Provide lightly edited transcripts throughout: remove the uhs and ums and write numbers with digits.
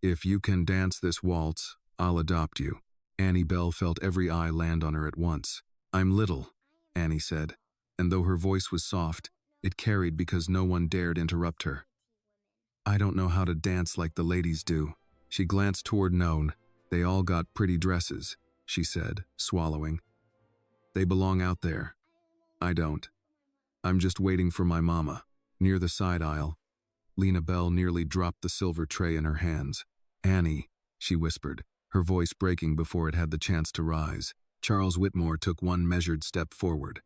If you can dance this waltz, I'll adopt you. Annie Bell felt every eye land on her at once. I'm little, Annie said, and though her voice was soft, it carried because no one dared interrupt her. I don't know how to dance like the ladies do. She glanced toward Noan. They all got pretty dresses, she said, swallowing. They belong out there. I don't. I'm just waiting for my mama. Near the side aisle, Lena Bell nearly dropped the silver tray in her hands. Annie, she whispered, her voice breaking before it had the chance to rise. Charles Whitmore took one measured step forward.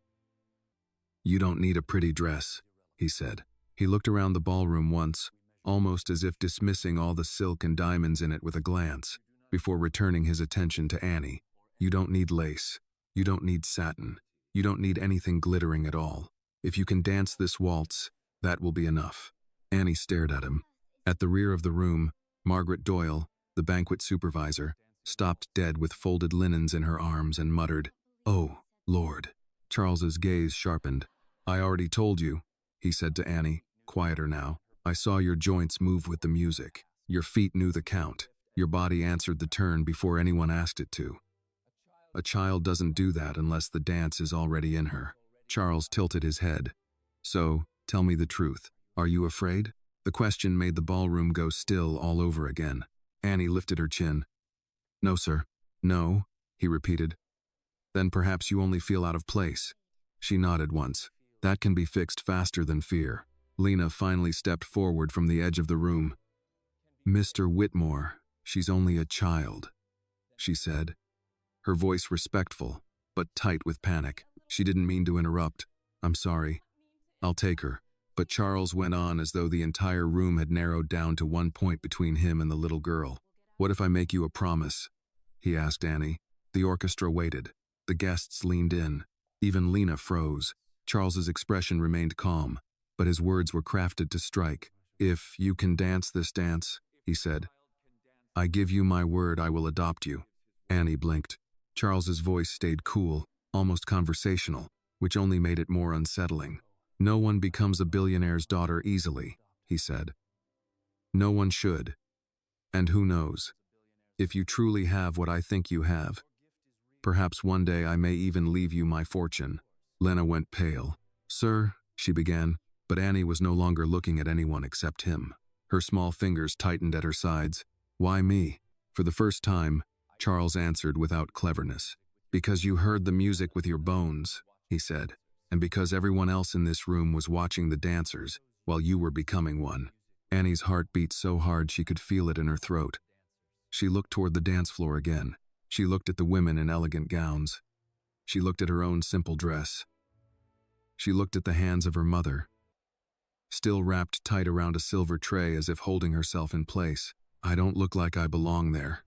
You don't need a pretty dress, he said. He looked around the ballroom once, almost as if dismissing all the silk and diamonds in it with a glance, before returning his attention to Annie. You don't need lace. You don't need satin. You don't need anything glittering at all. If you can dance this waltz, that will be enough. Annie stared at him. At the rear of the room, Margaret Doyle, the banquet supervisor, stopped dead with folded linens in her arms and muttered, "Oh, Lord." Charles's gaze sharpened. I already told you, he said to Annie, quieter now. I saw your joints move with the music. Your feet knew the count. Your body answered the turn before anyone asked it to. A child doesn't do that unless the dance is already in her. Charles tilted his head. So, tell me the truth. Are you afraid? The question made the ballroom go still all over again. Annie lifted her chin. No, sir. No, he repeated. Then perhaps you only feel out of place. She nodded once. That can be fixed faster than fear. Lena finally stepped forward from the edge of the room. Mr. Whitmore, she's only a child, she said, her voice respectful, but tight with panic. She didn't mean to interrupt. I'm sorry. I'll take her. But Charles went on as though the entire room had narrowed down to one point between him and the little girl. What if I make you a promise? He asked Annie. The orchestra waited. The guests leaned in. Even Lena froze. Charles's expression remained calm, but his words were crafted to strike. If you can dance this dance, he said, I give you my word I will adopt you. Annie blinked. Charles's voice stayed cool, almost conversational, which only made it more unsettling. No one becomes a billionaire's daughter easily, he said. No one should. And who knows? If you truly have what I think you have, perhaps one day I may even leave you my fortune. Lena went pale. Sir, she began, but Annie was no longer looking at anyone except him. Her small fingers tightened at her sides. Why me? For the first time, Charles answered without cleverness. Because you heard the music with your bones, he said, and because everyone else in this room was watching the dancers while you were becoming one. Annie's heart beat so hard she could feel it in her throat. She looked toward the dance floor again. She looked at the women in elegant gowns. She looked at her own simple dress. She looked at the hands of her mother, still wrapped tight around a silver tray as if holding herself in place. I don't look like I belong there,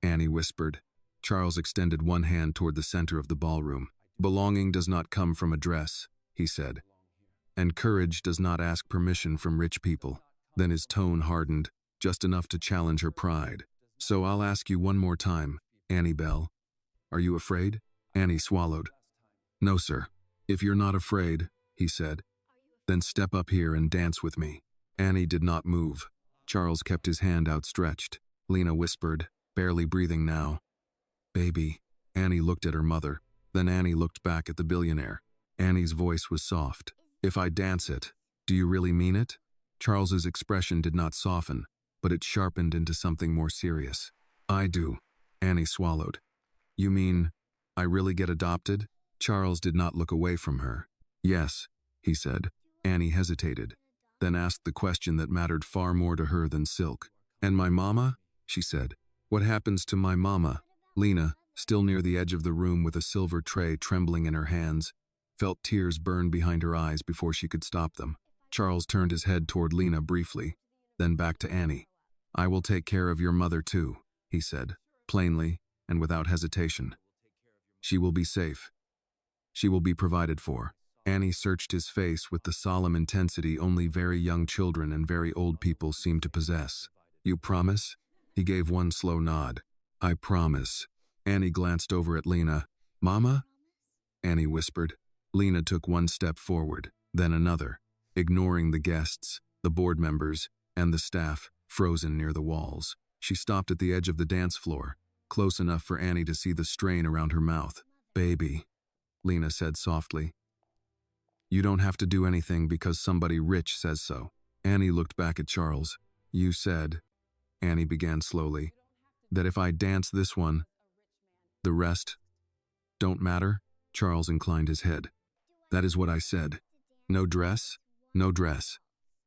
Annie whispered. Charles extended one hand toward the center of the ballroom. Belonging does not come from a dress, he said. And courage does not ask permission from rich people. Then his tone hardened, just enough to challenge her pride. So I'll ask you one more time, Annie Bell. Are you afraid? Annie swallowed. No, sir. If you're not afraid, he said, then step up here and dance with me. Annie did not move. Charles kept his hand outstretched. Lena whispered, barely breathing now. Baby. Annie looked at her mother. Then Annie looked back at the billionaire. Annie's voice was soft. If I dance it, do you really mean it? Charles's expression did not soften, but it sharpened into something more serious. I do. Annie swallowed. You mean, I really get adopted? Charles did not look away from her. Yes, he said. Annie hesitated, then asked the question that mattered far more to her than silk. And my mama? She said. What happens to my mama? Lena, still near the edge of the room with a silver tray trembling in her hands, felt tears burn behind her eyes before she could stop them. Charles turned his head toward Lena briefly, then back to Annie. I will take care of your mother too, he said, plainly and without hesitation. She will be safe. She will be provided for. Annie searched his face with the solemn intensity only very young children and very old people seem to possess. You promise? He gave one slow nod. I promise. Annie glanced over at Lena. Mama? Annie whispered. Lena took one step forward, then another, ignoring the guests, the board members, and the staff, frozen near the walls. She stopped at the edge of the dance floor, close enough for Annie to see the strain around her mouth. "Baby," Lena said softly. "You don't have to do anything because somebody rich says so." Annie looked back at Charles. "You said," Annie began slowly, "that if I dance this one, the rest don't matter?" Charles inclined his head. "That is what I said. No dress? No dress.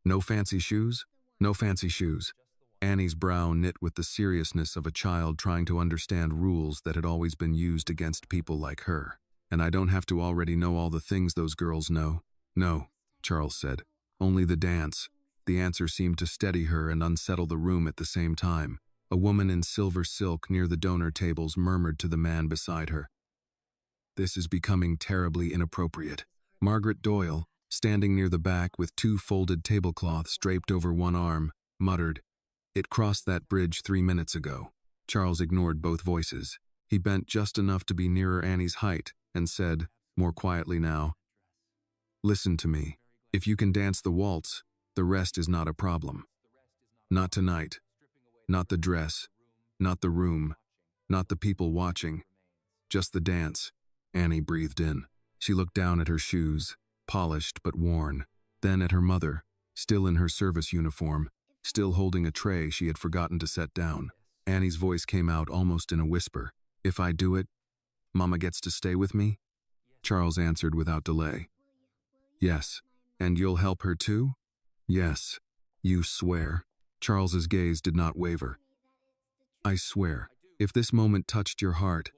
No fancy shoes? No fancy shoes." Annie's brow knit with the seriousness of a child trying to understand rules that had always been used against people like her. "And I don't have to already know all the things those girls know?" "No," Charles said. "Only the dance." The answer seemed to steady her and unsettle the room at the same time. A woman in silver silk near the donor tables murmured to the man beside her, "This is becoming terribly inappropriate." Margaret Doyle, standing near the back with 2 folded tablecloths draped over one arm, muttered, "It crossed that bridge 3 minutes ago." Charles ignored both voices. He bent just enough to be nearer Annie's height and said, more quietly now, "Listen to me. If you can dance the waltz, the rest is not a problem. Not tonight. Not the dress. Not the room. Not the people watching. Just the dance." Annie breathed in. She looked down at her shoes, polished but worn, then at her mother, still in her service uniform, still holding a tray she had forgotten to set down. Annie's voice came out almost in a whisper. "If I do it, Mama gets to stay with me?" Charles answered without delay. "Yes. And you'll help her too?" "Yes." "You swear?" Charles's gaze did not waver. "I swear. If this moment touched your heart,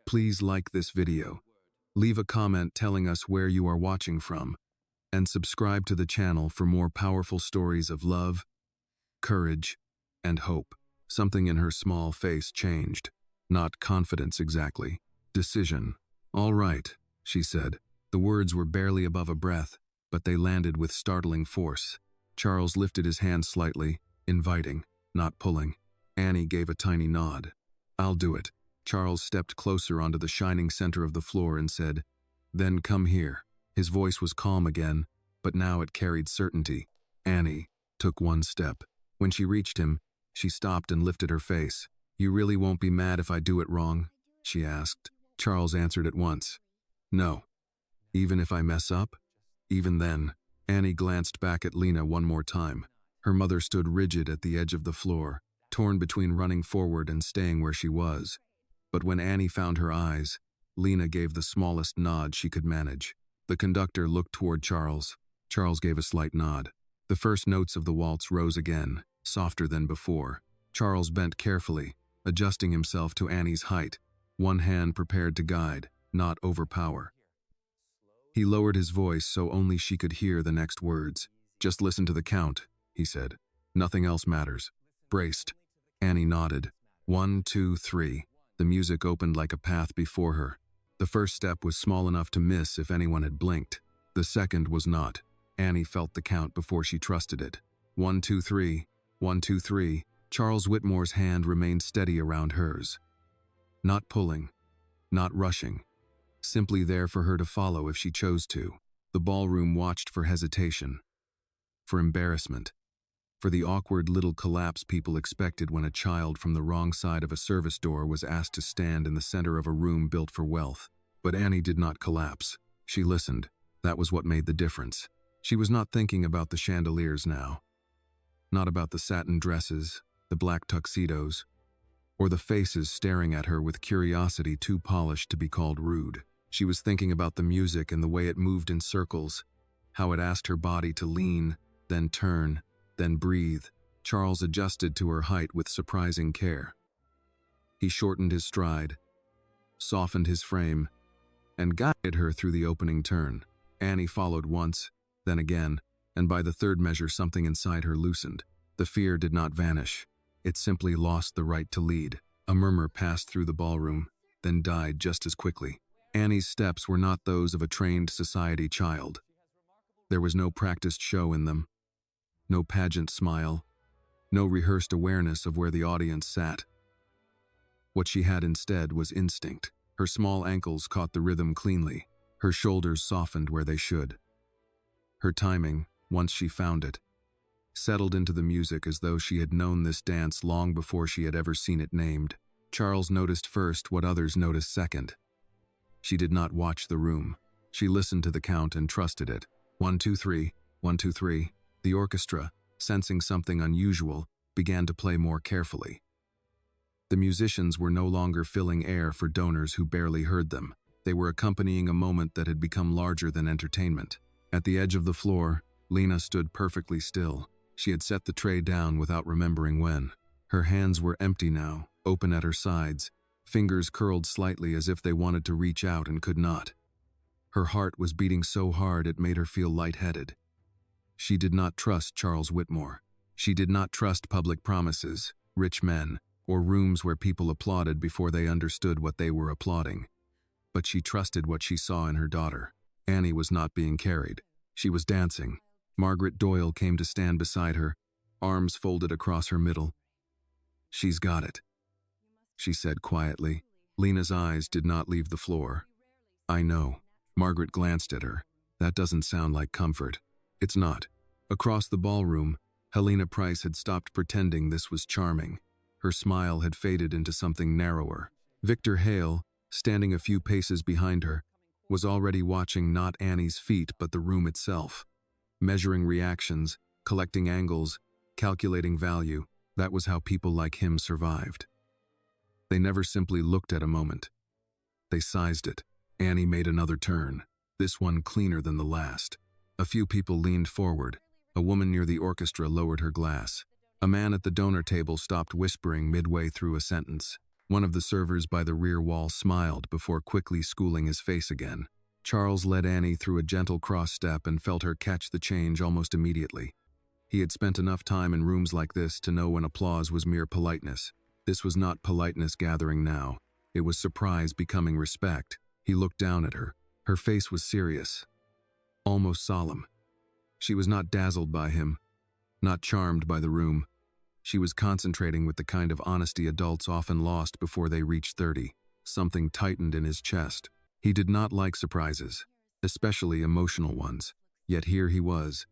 please like this video. Leave a comment telling us where you are watching from, and subscribe to the channel for more powerful stories of love, courage, and hope." Something in her small face changed. Not confidence exactly. Decision. "All right," she said. The words were barely above a breath, but they landed with startling force. Charles lifted his hand slightly, inviting, not pulling. Annie gave a tiny nod. "I'll do it." Charles stepped closer onto the shining center of the floor and said, "Then come here." His voice was calm again, but now it carried certainty. Annie took one step. When she reached him, she stopped and lifted her face. "You really won't be mad if I do it wrong?" she asked. Charles answered at once, "No." "Even if I mess up?" "Even then." Annie glanced back at Lena one more time. Her mother stood rigid at the edge of the floor, torn between running forward and staying where she was. But when Annie found her eyes, Lena gave the smallest nod she could manage. The conductor looked toward Charles. Charles gave a slight nod. The first notes of the waltz rose again, softer than before. Charles bent carefully, adjusting himself to Annie's height, one hand prepared to guide, not overpower. He lowered his voice so only she could hear the next words. "Just listen to the count," he said. "Nothing else matters." "Braced." Annie nodded. 1, 2, 3. The music opened like a path before her. The first step was small enough to miss if anyone had blinked. The second was not. Annie felt the count before she trusted it. 1, 2, 3. 1, 2, 3. Charles Whitmore's hand remained steady around hers. Not pulling. Not rushing. Simply there for her to follow if she chose to. The ballroom watched for hesitation. For embarrassment. For the awkward little collapse people expected when a child from the wrong side of a service door was asked to stand in the center of a room built for wealth. But Annie did not collapse. She listened. That was what made the difference. She was not thinking about the chandeliers now. Not about the satin dresses, the black tuxedos, or the faces staring at her with curiosity too polished to be called rude. She was thinking about the music and the way it moved in circles, how it asked her body to lean, then turn, then breathe. Charles adjusted to her height with surprising care. He shortened his stride, softened his frame, and guided her through the opening turn. Annie followed once, then again, and by the third measure something inside her loosened. The fear did not vanish. It simply lost the right to lead. A murmur passed through the ballroom, then died just as quickly. Annie's steps were not those of a trained society child. There was no practiced show in them. No pageant smile, no rehearsed awareness of where the audience sat. What she had instead was instinct. Her small ankles caught the rhythm cleanly. Her shoulders softened where they should. Her timing, once she found it, settled into the music as though she had known this dance long before she had ever seen it named. Charles noticed first what others noticed second. She did not watch the room. She listened to the count and trusted it. 1, 2, 3, 1, 2, 3. The orchestra, sensing something unusual, began to play more carefully. The musicians were no longer filling air for donors who barely heard them. They were accompanying a moment that had become larger than entertainment. At the edge of the floor, Lena stood perfectly still. She had set the tray down without remembering when. Her hands were empty now, open at her sides, fingers curled slightly as if they wanted to reach out and could not. Her heart was beating so hard it made her feel lightheaded. She did not trust Charles Whitmore. She did not trust public promises, rich men, or rooms where people applauded before they understood what they were applauding. But she trusted what she saw in her daughter. Annie was not being carried. She was dancing. Margaret Doyle came to stand beside her, arms folded across her middle. "She's got it," she said quietly. Lena's eyes did not leave the floor. "I know." Margaret glanced at her. "That doesn't sound like comfort." "It's not." Across the ballroom, Helena Price had stopped pretending this was charming. Her smile had faded into something narrower. Victor Hale, standing a few paces behind her, was already watching not Annie's feet but the room itself. Measuring reactions, collecting angles, calculating value, that was how people like him survived. They never simply looked at a moment. They sized it. Annie made another turn, this one cleaner than the last. A few people leaned forward. A woman near the orchestra lowered her glass. A man at the donor table stopped whispering midway through a sentence. One of the servers by the rear wall smiled before quickly schooling his face again. Charles led Annie through a gentle cross-step and felt her catch the change almost immediately. He had spent enough time in rooms like this to know when applause was mere politeness. This was not politeness gathering now. It was surprise becoming respect. He looked down at her. Her face was serious, almost solemn. She was not dazzled by him, not charmed by the room. She was concentrating with the kind of honesty adults often lost before they reached 30. Something tightened in his chest. He did not like surprises, especially emotional ones. Yet here he was,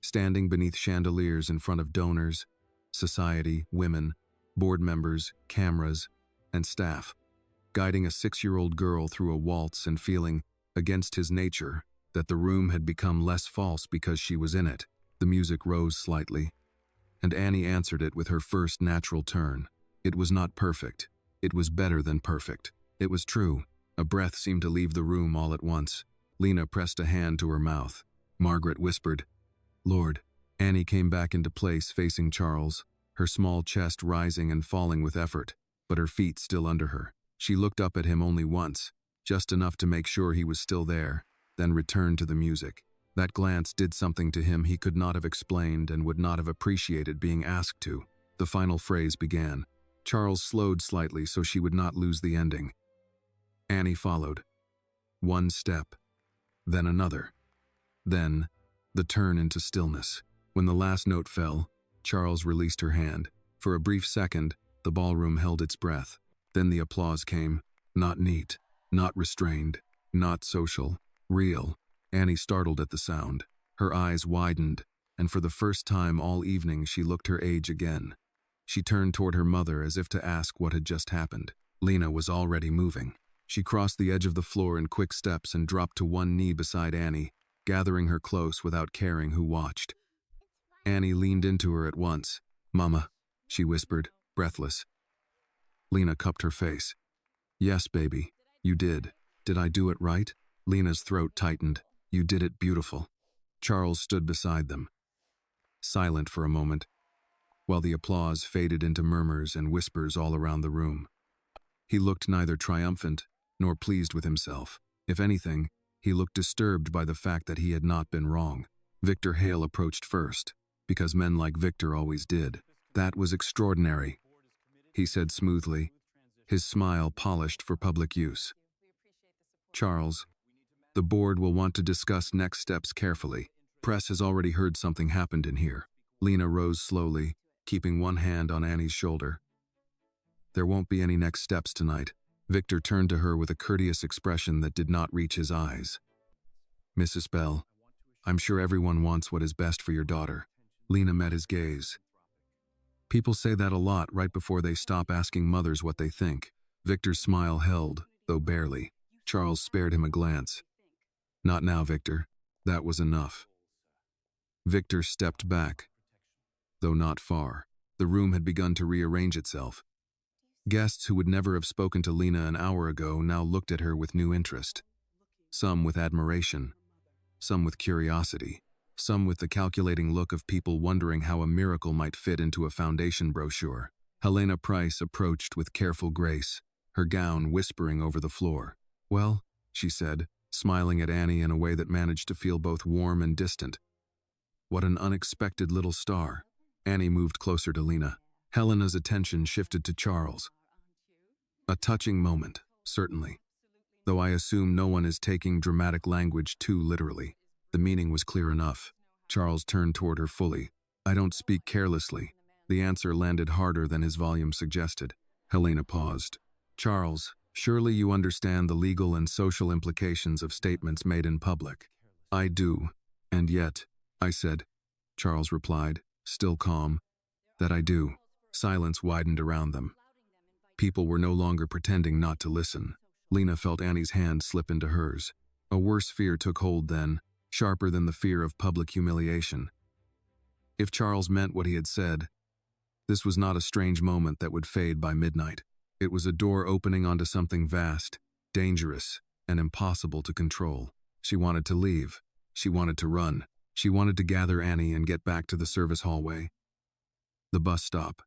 standing beneath chandeliers in front of donors, society, women, board members, cameras, and staff, guiding a 6-year-old girl through a waltz and feeling, against his nature, that the room had become less false because she was in it. The music rose slightly, and Annie answered it with her first natural turn. It was not perfect. It was better than perfect. It was true. A breath seemed to leave the room all at once. Lena pressed a hand to her mouth. Margaret whispered, "Lord." Annie came back into place facing Charles, her small chest rising and falling with effort, but her feet still under her. She looked up at him only once, just enough to make sure he was still there, then returned to the music. That glance did something to him he could not have explained and would not have appreciated being asked to. The final phrase began. Charles slowed slightly so she would not lose the ending. Annie followed. One step, then another. Then, the turn into stillness. When the last note fell, Charles released her hand. For a brief second, the ballroom held its breath. Then the applause came. Not neat, not restrained, not social, real. Annie startled at the sound. Her eyes widened, and for the first time all evening she looked her age again. She turned toward her mother as if to ask what had just happened. Lena was already moving. She crossed the edge of the floor in quick steps and dropped to one knee beside Annie, gathering her close without caring who watched. Annie leaned into her at once. "Mama," she whispered, breathless. Lena cupped her face. "Yes, baby, you did. Did I do it right?" Lena's throat tightened. "You did it beautiful." Charles stood beside them, silent for a moment, while the applause faded into murmurs and whispers all around the room. He looked neither triumphant nor pleased with himself. If anything, he looked disturbed by the fact that he had not been wrong. Victor Hale approached first, because men like Victor always did. "That was extraordinary," he said smoothly, his smile polished for public use. "Charles, the board will want to discuss next steps carefully. Press has already heard something happened in here." Lena rose slowly, keeping one hand on Annie's shoulder. "There won't be any next steps tonight." Victor turned to her with a courteous expression that did not reach his eyes. "Mrs. Bell, I'm sure everyone wants what is best for your daughter. Lena met his gaze. People say that a lot right before they stop asking mothers what they think. Victor's smile held, though barely. Charles spared him a glance. Not now, Victor. That was enough. Victor stepped back, though not far. The room had begun to rearrange itself. Guests who would never have spoken to Lena an hour ago now looked at her with new interest. Some with admiration, some with curiosity, some with the calculating look of people wondering how a miracle might fit into a foundation brochure. Helena Price approached with careful grace, her gown whispering over the floor. "Well," she said, smiling at Annie in a way that managed to feel both warm and distant. "What an unexpected little star." Annie moved closer to Lena. Helena's attention shifted to Charles. A touching moment, certainly. Though I assume no one is taking dramatic language too literally. The meaning was clear enough. Charles turned toward her fully. "I don't speak carelessly." The answer landed harder than his volume suggested. Helena paused. "Charles, surely you understand the legal and social implications of statements made in public." "I do, and yet," I said. Charles replied, still calm, "that I do." Silence widened around them. People were no longer pretending not to listen. Lena felt Annie's hand slip into hers. A worse fear took hold then, sharper than the fear of public humiliation. If Charles meant what he had said, this was not a strange moment that would fade by midnight. It was a door opening onto something vast, dangerous, and impossible to control. She wanted to leave. She wanted to run. She wanted to gather Annie and get back to the service hallway. The bus stop.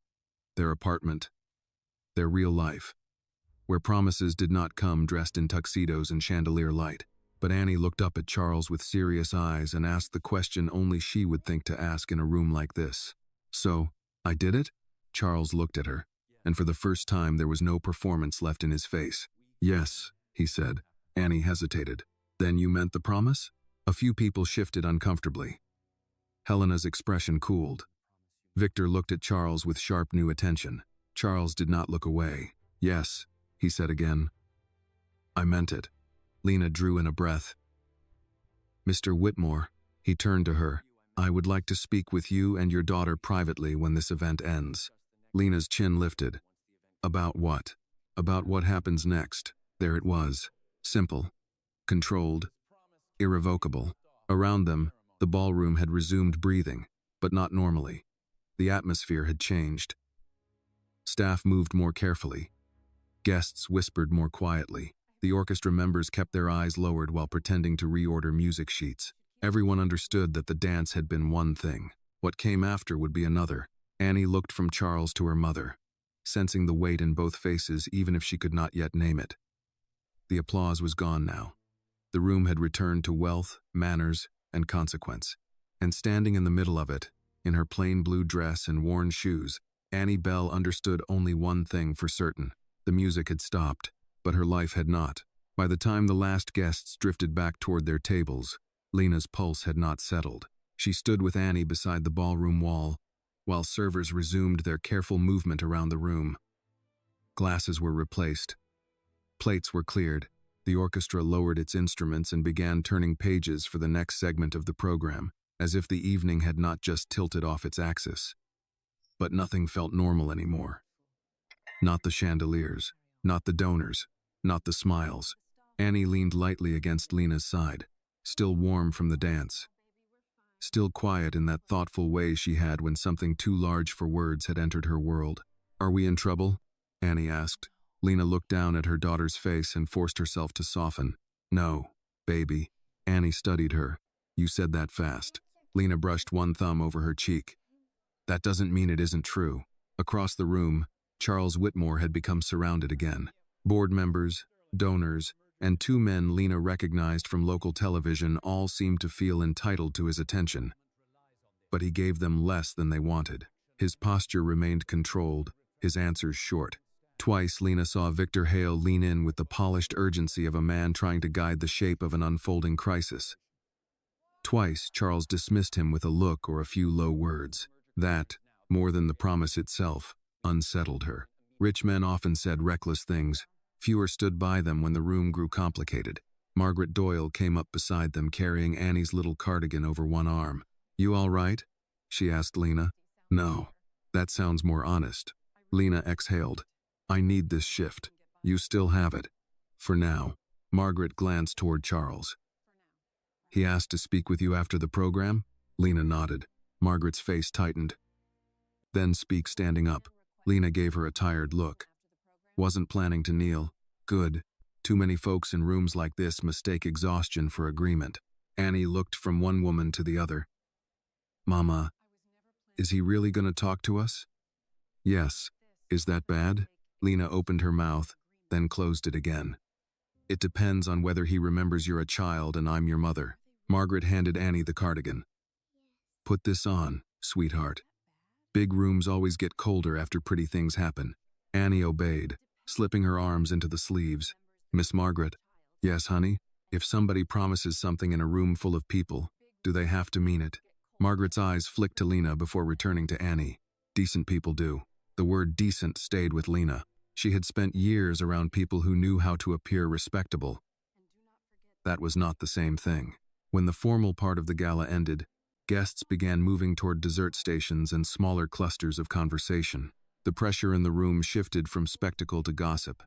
Their apartment. Their real life. Where promises did not come dressed in tuxedos and chandelier light. But Annie looked up at Charles with serious eyes and asked the question only she would think to ask in a room like this. "So, I did it?" Charles looked at her, and for the first time there was no performance left in his face. "Yes," he said. Annie hesitated. "Then you meant the promise?" A few people shifted uncomfortably. Helena's expression cooled. Victor looked at Charles with sharp new attention. Charles did not look away. "Yes," he said again. "I meant it." Lena drew in a breath. "Mr. Whitmore," he turned to her, "I would like to speak with you and your daughter privately when this event ends." Lena's chin lifted. About what? About what happens next. There it was. Simple. Controlled. Irrevocable. Around them, the ballroom had resumed breathing, but not normally. The atmosphere had changed. Staff moved more carefully. Guests whispered more quietly. The orchestra members kept their eyes lowered while pretending to reorder music sheets. Everyone understood that the dance had been one thing. What came after would be another. Annie looked from Charles to her mother, sensing the weight in both faces even if she could not yet name it. The applause was gone now. The room had returned to wealth, manners, and consequence. And standing in the middle of it, in her plain blue dress and worn shoes, Annie Bell understood only one thing for certain. The music had stopped, but her life had not. By the time the last guests drifted back toward their tables, Lena's pulse had not settled. She stood with Annie beside the ballroom wall, while servers resumed their careful movement around the room. Glasses were replaced. Plates were cleared. The orchestra lowered its instruments and began turning pages for the next segment of the program, as if the evening had not just tilted off its axis. But nothing felt normal anymore. Not the chandeliers, not the donors, not the smiles. Annie leaned lightly against Lena's side, still warm from the dance. Still quiet in that thoughtful way she had when something too large for words had entered her world. "Are we in trouble?" Annie asked. Lena looked down at her daughter's face and forced herself to soften. "No, baby." Annie studied her. "You said that fast." Lena brushed one thumb over her cheek. "That doesn't mean it isn't true." Across the room, Charles Whitmore had become surrounded again. Board members, donors, and two men Lena recognized from local television all seemed to feel entitled to his attention. But he gave them less than they wanted. His posture remained controlled, his answers short. Twice Lena saw Victor Hale lean in with the polished urgency of a man trying to guide the shape of an unfolding crisis. Twice Charles dismissed him with a look or a few low words. That, more than the promise itself, unsettled her. Rich men often said reckless things. Fewer stood by them when the room grew complicated. Margaret Doyle came up beside them carrying Annie's little cardigan over one arm. "You all right?" she asked Lena. No. That sounds more honest. Lena exhaled. I need this shift. You still have it. For now. Margaret glanced toward Charles. He asked to speak with you after the program? Lena nodded. Margaret's face tightened. Then speak standing up. Lena gave her a tired look. Wasn't planning to kneel. Good. Too many folks in rooms like this mistake exhaustion for agreement. Annie looked from one woman to the other. Mama, is he really going to talk to us? Yes. Is that bad? Lena opened her mouth, then closed it again. It depends on whether he remembers you're a child and I'm your mother. Margaret handed Annie the cardigan. Put this on, sweetheart. Big rooms always get colder after pretty things happen. Annie obeyed, slipping her arms into the sleeves. Miss Margaret. Yes, honey? If somebody promises something in a room full of people, do they have to mean it? Margaret's eyes flicked to Lena before returning to Annie. Decent people do. The word decent stayed with Lena. She had spent years around people who knew how to appear respectable. That was not the same thing. When the formal part of the gala ended, guests began moving toward dessert stations and smaller clusters of conversation. The pressure in the room shifted from spectacle to gossip.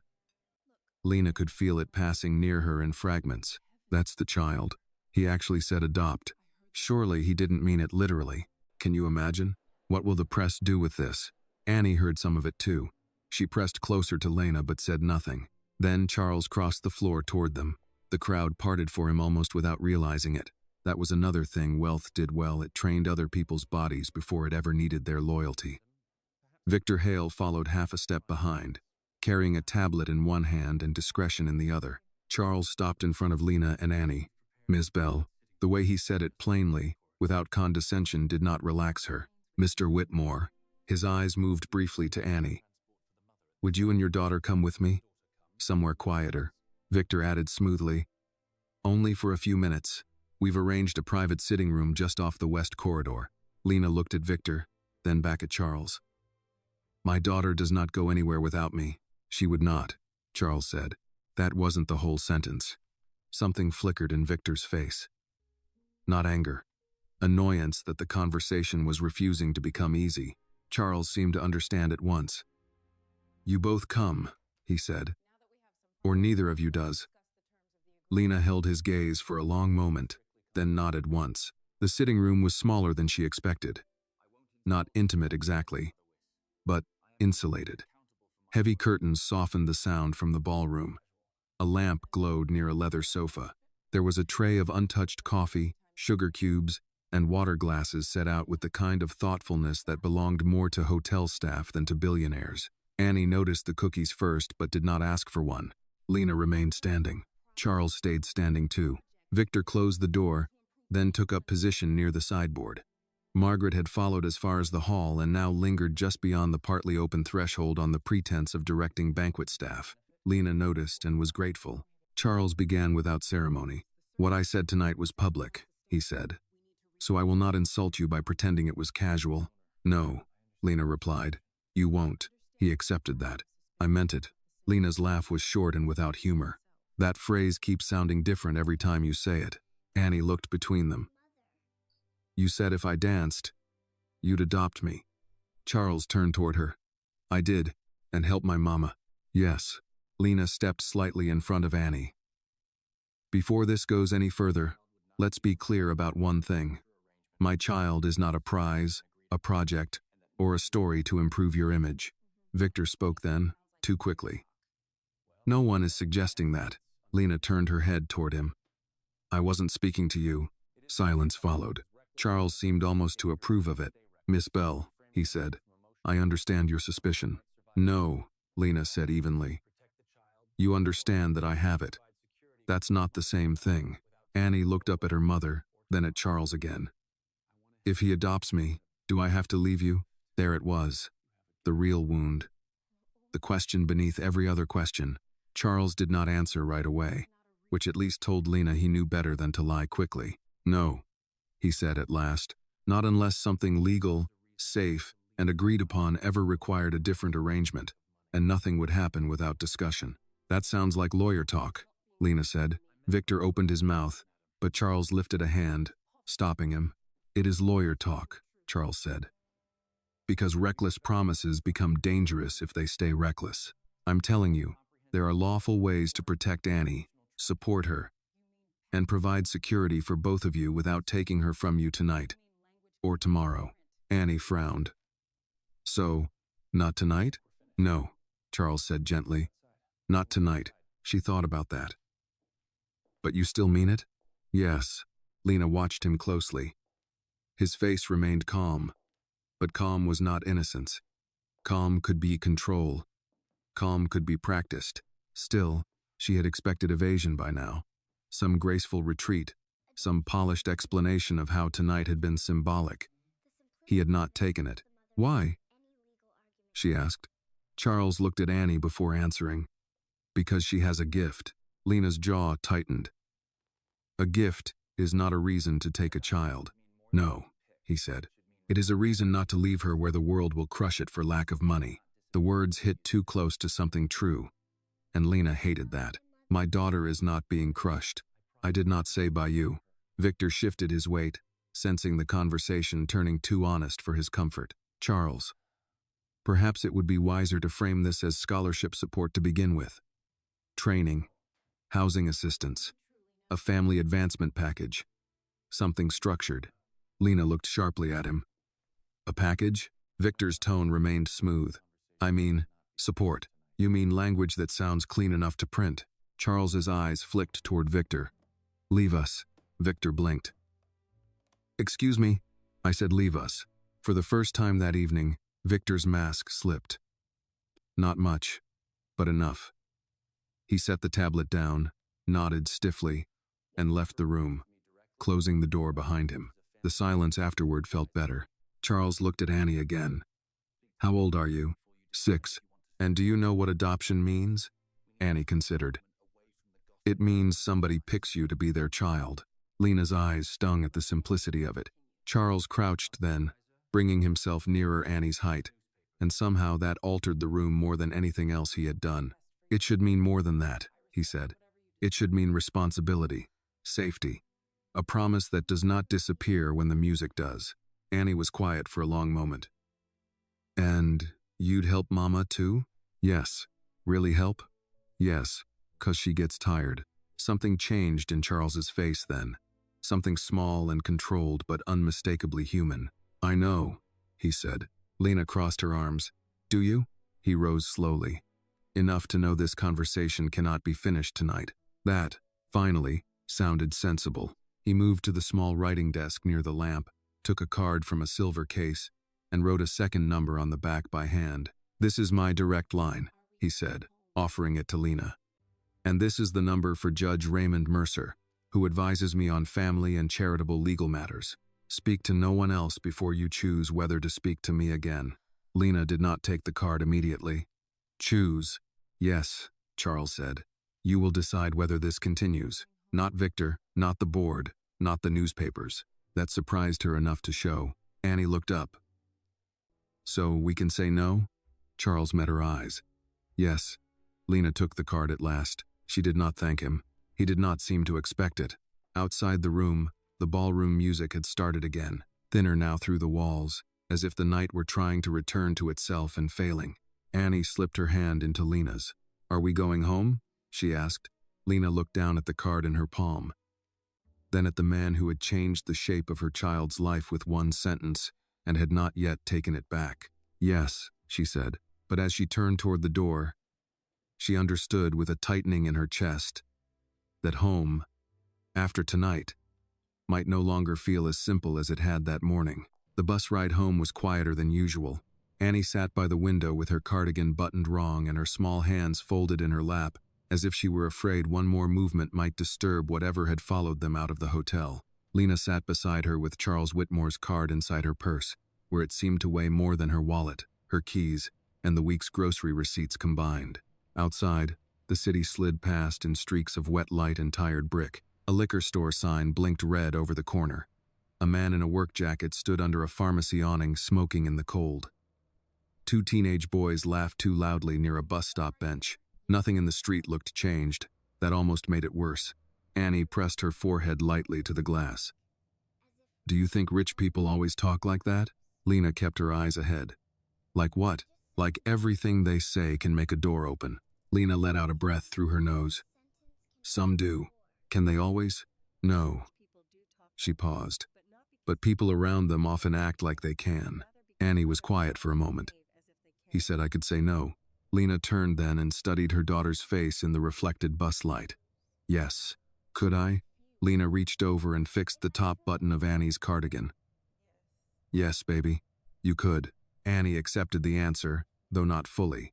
Lena could feel it passing near her in fragments. That's the child. He actually said adopt. Surely he didn't mean it literally. Can you imagine? What will the press do with this? Annie heard some of it too. She pressed closer to Lena but said nothing. Then Charles crossed the floor toward them. The crowd parted for him almost without realizing it. That was another thing wealth did well. It trained other people's bodies before it ever needed their loyalty. Victor Hale followed half a step behind, carrying a tablet in one hand and discretion in the other. Charles stopped in front of Lena and Annie. Ms. Bell. The way he said it plainly, without condescension, did not relax her. Mr. Whitmore. His eyes moved briefly to Annie. Would you and your daughter come with me? Somewhere quieter. Victor added smoothly. Only for a few minutes. We've arranged a private sitting room just off the west corridor. Lena looked at Victor, then back at Charles. My daughter does not go anywhere without me. She would not, Charles said. That wasn't the whole sentence. Something flickered in Victor's face. Not anger. Annoyance that the conversation was refusing to become easy. Charles seemed to understand at once. You both come, he said. Or neither of you does. Lena held his gaze for a long moment, then nodded once. The sitting room was smaller than she expected. Not intimate exactly, but insulated. Heavy curtains softened the sound from the ballroom. A lamp glowed near a leather sofa. There was a tray of untouched coffee, sugar cubes, and water glasses set out with the kind of thoughtfulness that belonged more to hotel staff than to billionaires. Annie noticed the cookies first but did not ask for one. Lena remained standing. Charles stayed standing too. Victor closed the door, then took up position near the sideboard. Margaret had followed as far as the hall and now lingered just beyond the partly open threshold on the pretense of directing banquet staff. Lena noticed and was grateful. Charles began without ceremony. What I said tonight was public, he said. So I will not insult you by pretending it was casual. No, Lena replied. You won't. He accepted that. I meant it. Lena's laugh was short and without humor. That phrase keeps sounding different every time you say it. Annie looked between them. You said if I danced, you'd adopt me. Charles turned toward her. I did, and help my mama. Yes. Lena stepped slightly in front of Annie. Before this goes any further, let's be clear about one thing. My child is not a prize, a project, or a story to improve your image. Victor spoke then, too quickly. No one is suggesting that. Lena turned her head toward him. I wasn't speaking to you. Silence followed. Charles seemed almost to approve of it. Miss Bell, he said, I understand your suspicion. No, Lena said evenly. You understand that I have it. That's not the same thing. Annie looked up at her mother, then at Charles again. If he adopts me, do I have to leave you? There it was. The real wound. The question beneath every other question. Charles did not answer right away, which at least told Lena he knew better than to lie quickly. No, he said at last, not unless something legal, safe, and agreed upon ever required a different arrangement, and nothing would happen without discussion. That sounds like lawyer talk, Lena said. Victor opened his mouth, but Charles lifted a hand, stopping him. It is lawyer talk. Charles said. Because reckless promises become dangerous if they stay reckless. I'm telling you, there are lawful ways to protect Annie, support her, and provide security for both of you without taking her from you tonight. Or tomorrow. Annie frowned. So, not tonight? No, Charles said gently. Not tonight. She thought about that. But you still mean it? Yes. Lena watched him closely. His face remained calm. But calm was not innocence. Calm could be control. Calm could be practiced. Still, she had expected evasion by now. Some graceful retreat, some polished explanation of how tonight had been symbolic. He had not taken it. Why? She asked. Charles looked at Annie before answering. Because she has a gift. Lena's jaw tightened. A gift is not a reason to take a child. No, he said. It is a reason not to leave her where the world will crush it for lack of money. The words hit too close to something true. And Lena hated that. My daughter is not being crushed. I did not say by you. Victor shifted his weight, sensing the conversation turning too honest for his comfort. Charles. Perhaps it would be wiser to frame this as scholarship support to begin with. Training, housing assistance, a family advancement package. Something structured. Lena looked sharply at him. A package? Victor's tone remained smooth. I mean, support. You mean language that sounds clean enough to print. Charles's eyes flicked toward Victor. Leave us. Victor blinked. Excuse me, I said leave us. For the first time that evening, Victor's mask slipped. Not much, but enough. He set the tablet down, nodded stiffly, and left the room, closing the door behind him. The silence afterward felt better. Charles looked at Annie again. How old are you? 6. And do you know what adoption means? Annie considered. It means somebody picks you to be their child. Lena's eyes stung at the simplicity of it. Charles crouched then, bringing himself nearer Annie's height, and somehow that altered the room more than anything else he had done. It should mean more than that, he said. It should mean responsibility, safety, a promise that does not disappear when the music does. Annie was quiet for a long moment. And you'd help Mama too? Yes. Really help? Yes, 'cause she gets tired. Something changed in Charles's face then. Something small and controlled but unmistakably human. I know, he said. Lena crossed her arms. Do you? He rose slowly. Enough to know this conversation cannot be finished tonight. That, finally, sounded sensible. He moved to the small writing desk near the lamp, took a card from a silver case, and wrote a second number on the back by hand. This is my direct line, he said, offering it to Lena. And this is the number for Judge Raymond Mercer, who advises me on family and charitable legal matters. Speak to no one else before you choose whether to speak to me again. Lena did not take the card immediately. Choose. Yes, Charles said. You will decide whether this continues. Not Victor, not the board, not the newspapers. That surprised her enough to show. Annie looked up. So we can say no? Charles met her eyes. Yes. Lena took the card at last. She did not thank him. He did not seem to expect it. Outside the room, the ballroom music had started again, thinner now through the walls, as if the night were trying to return to itself and failing. Annie slipped her hand into Lena's. Are we going home? She asked. Lena looked down at the card in her palm, then at the man who had changed the shape of her child's life with one sentence and had not yet taken it back. Yes, she said, but as she turned toward the door, she understood with a tightening in her chest that home, after tonight, might no longer feel as simple as it had that morning. The bus ride home was quieter than usual. Annie sat by the window with her cardigan buttoned wrong and her small hands folded in her lap, as if she were afraid one more movement might disturb whatever had followed them out of the hotel. Lena sat beside her with Charles Whitmore's card inside her purse, where it seemed to weigh more than her wallet, her keys, and the week's grocery receipts combined. Outside, the city slid past in streaks of wet light and tired brick. A liquor store sign blinked red over the corner. A man in a work jacket stood under a pharmacy awning smoking in the cold. 2 teenage boys laughed too loudly near a bus stop bench. Nothing in the street looked changed. That almost made it worse. Annie pressed her forehead lightly to the glass. Do you think rich people always talk like that? Lena kept her eyes ahead. Like what? Like everything they say can make a door open. Lena let out a breath through her nose. Some do. Can they always? No. She paused. But people around them often act like they can. Annie was quiet for a moment. He said I could say no. Lena turned then and studied her daughter's face in the reflected bus light. Yes. Could I? Lena reached over and fixed the top button of Annie's cardigan. Yes, baby. You could. Annie accepted the answer, though not fully.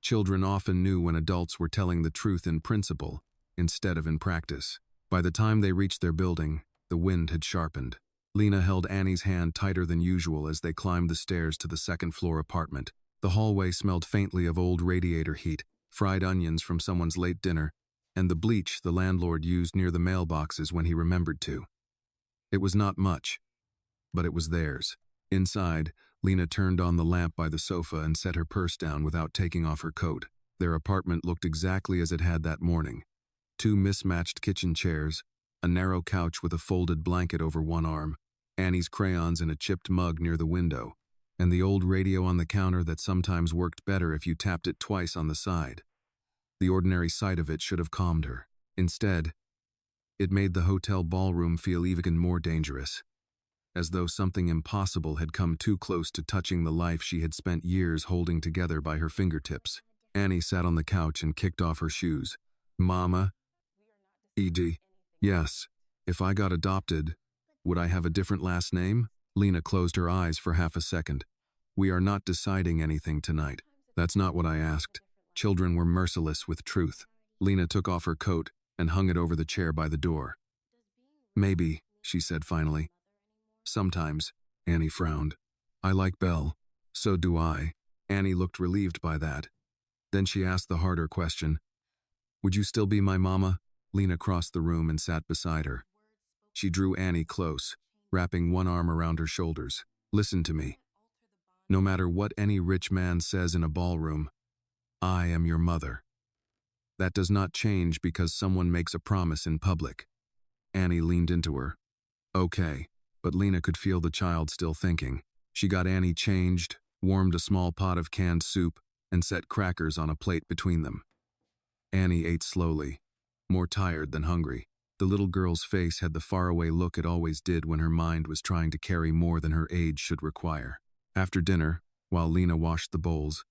Children often knew when adults were telling the truth in principle, instead of in practice. By the time they reached their building, the wind had sharpened. Lena held Annie's hand tighter than usual as they climbed the stairs to the second-floor apartment. The hallway smelled faintly of old radiator heat, fried onions from someone's late dinner, and the bleach the landlord used near the mailboxes when he remembered to. It was not much, but it was theirs. Inside, Lena turned on the lamp by the sofa and set her purse down without taking off her coat. Their apartment looked exactly as it had that morning. 2 mismatched kitchen chairs, a narrow couch with a folded blanket over one arm, Annie's crayons in a chipped mug near the window, and the old radio on the counter that sometimes worked better if you tapped it twice on the side. The ordinary sight of it should have calmed her. Instead, it made the hotel ballroom feel even more dangerous, as though something impossible had come too close to touching the life she had spent years holding together by her fingertips. Annie sat on the couch and kicked off her shoes. Mama? Edie? Yes. If I got adopted, would I have a different last name? Lena closed her eyes for half a second. We are not deciding anything tonight. That's not what I asked. Children were merciless with truth. Lena took off her coat and hung it over the chair by the door. Maybe, she said finally. Sometimes, Annie frowned. I like Belle. So do I. Annie looked relieved by that. Then she asked the harder question. Would you still be my mama? Lena crossed the room and sat beside her. She drew Annie close, wrapping one arm around her shoulders. Listen to me. No matter what any rich man says in a ballroom, I am your mother. That does not change because someone makes a promise in public. Annie leaned into her. Okay, but Lena could feel the child still thinking. She got Annie changed, warmed a small pot of canned soup, and set crackers on a plate between them. Annie ate slowly, more tired than hungry. The little girl's face had the faraway look it always did when her mind was trying to carry more than her age should require. After dinner, while Lena washed the bowls,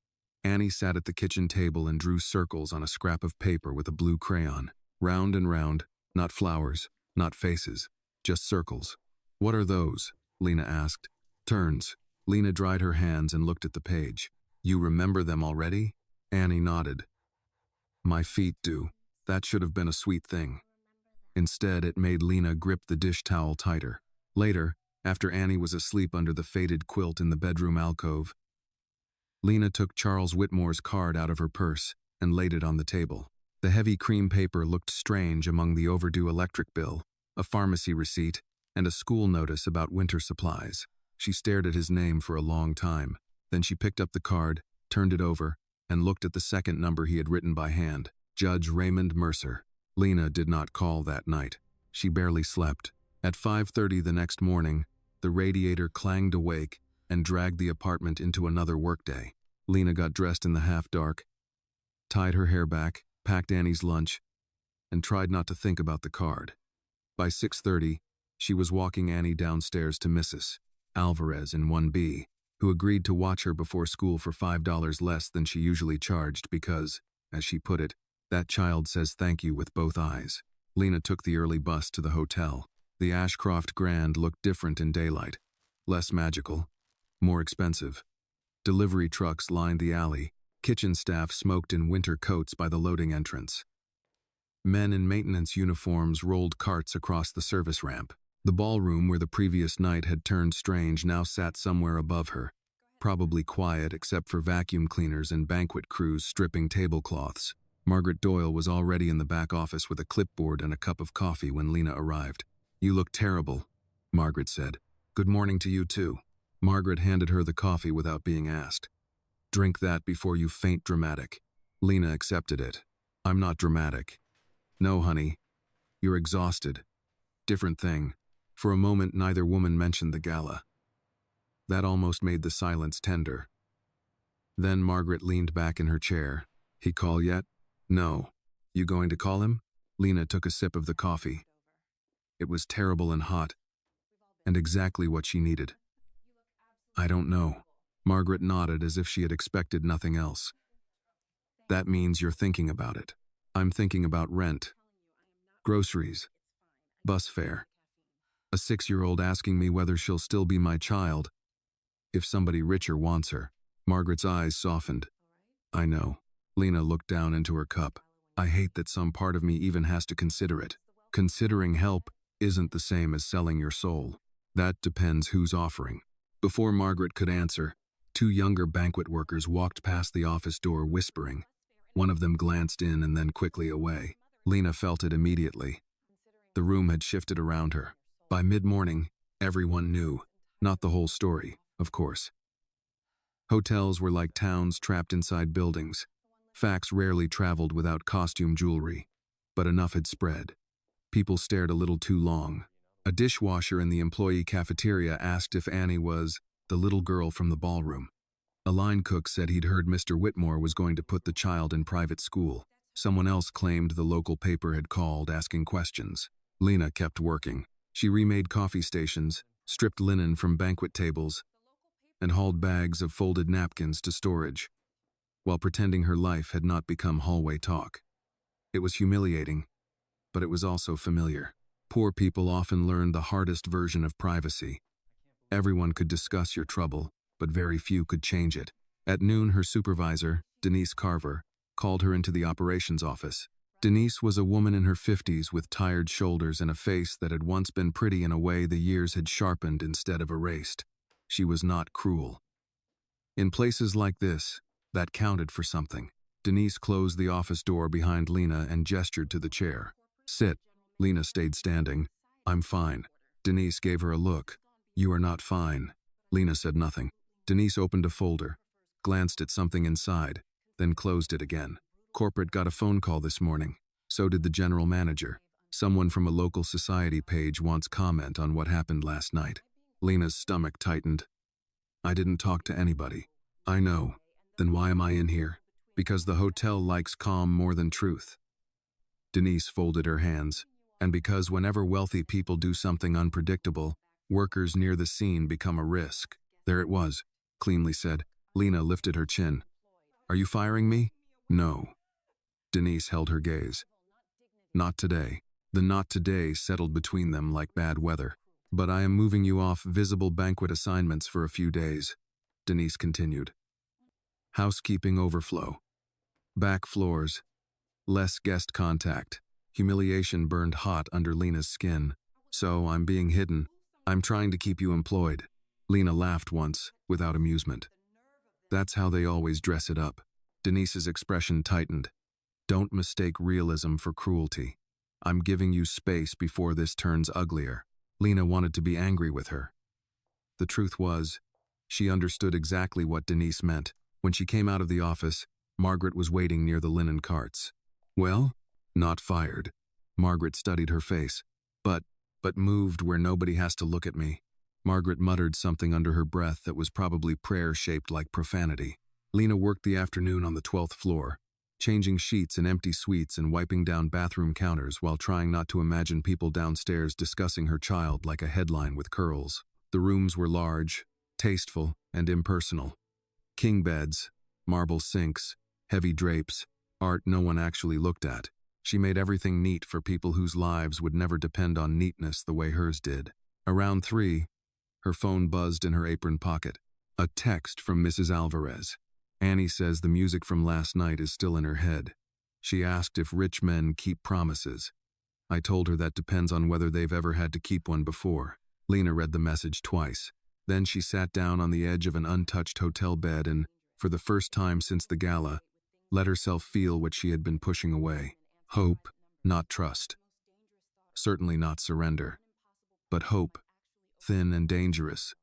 Annie sat at the kitchen table and drew circles on a scrap of paper with a blue crayon. Round and round, not flowers, not faces, just circles. What are those? Lena asked. Turns. Lena dried her hands and looked at the page. You remember them already? Annie nodded. My feet do. That should have been a sweet thing. Instead, it made Lena grip the dish towel tighter. Later, after Annie was asleep under the faded quilt in the bedroom alcove, Lena took Charles Whitmore's card out of her purse and laid it on the table. The heavy cream paper looked strange among the overdue electric bill, a pharmacy receipt, and a school notice about winter supplies. She stared at his name for a long time. Then she picked up the card, turned it over, and looked at the second number he had written by hand. Judge Raymond Mercer. Lena did not call that night. She barely slept. At 5:30 the next morning, the radiator clanged awake and dragged the apartment into another workday. Lena got dressed in the half-dark, tied her hair back, packed Annie's lunch, and tried not to think about the card. By 6:30, she was walking Annie downstairs to Mrs. Alvarez in 1B, who agreed to watch her before school for $5 less than she usually charged because, as she put it, that child says thank you with both eyes. Lena took the early bus to the hotel. The Ashcroft Grand looked different in daylight. Less magical. More expensive. Delivery trucks lined the alley. Kitchen staff smoked in winter coats by the loading entrance. Men in maintenance uniforms rolled carts across the service ramp. The ballroom where the previous night had turned strange now sat somewhere above her, probably quiet except for vacuum cleaners and banquet crews stripping tablecloths. Margaret Doyle was already in the back office with a clipboard and a cup of coffee when Lena arrived. You look terrible, Margaret said. Good morning to you too. Margaret handed her the coffee without being asked. Drink that before you faint dramatic. Lena accepted it. I'm not dramatic. No, honey. You're exhausted. Different thing. For a moment, neither woman mentioned the gala. That almost made the silence tender. Then Margaret leaned back in her chair. He call yet? No. You going to call him? Lena took a sip of the coffee. It was terrible and hot, and exactly what she needed. I don't know. Margaret nodded as if she had expected nothing else. That means you're thinking about it. I'm thinking about rent, groceries, bus fare, a 6-year-old asking me whether she'll still be my child if somebody richer wants her. Margaret's eyes softened. I know. Lena looked down into her cup. I hate that some part of me even has to consider it. Considering help isn't the same as selling your soul. That depends who's offering. Before Margaret could answer, 2 younger banquet workers walked past the office door whispering. One of them glanced in and then quickly away. Lena felt it immediately. The room had shifted around her. By mid-morning, everyone knew. Not the whole story, of course. Hotels were like towns trapped inside buildings. Facts rarely traveled without costume jewelry, but enough had spread. People stared a little too long. A dishwasher in the employee cafeteria asked if Annie was the little girl from the ballroom. A line cook said he'd heard Mr. Whitmore was going to put the child in private school. Someone else claimed the local paper had called asking questions. Lena kept working. She remade coffee stations, stripped linen from banquet tables, and hauled bags of folded napkins to storage, while pretending her life had not become hallway talk. It was humiliating, but it was also familiar. Poor people often learn the hardest version of privacy. Everyone could discuss your trouble, but very few could change it. At noon, her supervisor, Denise Carver, called her into the operations office. Denise was a woman in her 50s with tired shoulders and a face that had once been pretty in a way the years had sharpened instead of erased. She was not cruel. In places like this, that counted for something. Denise closed the office door behind Lena and gestured to the chair. Sit. Lena stayed standing. I'm fine. Denise gave her a look. You are not fine. Lena said nothing. Denise opened a folder, glanced at something inside, then closed it again. Corporate got a phone call this morning. So did the general manager. Someone from a local society page wants comment on what happened last night. Lena's stomach tightened. I didn't talk to anybody. I know. Then why am I in here? Because the hotel likes calm more than truth. Denise folded her hands. And because whenever wealthy people do something unpredictable, workers near the scene become a risk. There it was, cleanly said. Lena lifted her chin. Are you firing me? No. Denise held her gaze. Not today. The not today settled between them like bad weather. But I am moving you off visible banquet assignments for a few days, Denise continued. Housekeeping overflow. Back floors. Less guest contact. Humiliation burned hot under Lena's skin. So I'm being hidden. I'm trying to keep you employed. Lena laughed once, without amusement. That's how they always dress it up. Denise's expression tightened. Don't mistake realism for cruelty. I'm giving you space before this turns uglier. Lena wanted to be angry with her. The truth was, she understood exactly what Denise meant. When she came out of the office, Margaret was waiting near the linen carts. Well, not fired. Margaret studied her face. But moved where nobody has to look at me. Margaret muttered something under her breath that was probably prayer-shaped like profanity. Lena worked the afternoon on the 12th floor, changing sheets in empty suites and wiping down bathroom counters while trying not to imagine people downstairs discussing her child like a headline with curls. The rooms were large, tasteful, and impersonal. King beds, marble sinks, heavy drapes, art no one actually looked at. She made everything neat for people whose lives would never depend on neatness the way hers did. Around 3, her phone buzzed in her apron pocket. A text from Mrs. Alvarez. Annie says the music from last night is still in her head. She asked if rich men keep promises. I told her that depends on whether they've ever had to keep one before. Lena read the message twice. Then she sat down on the edge of an untouched hotel bed and, for the first time since the gala, let herself feel what she had been pushing away. Hope, not trust. Certainly not surrender. But hope, thin and dangerous,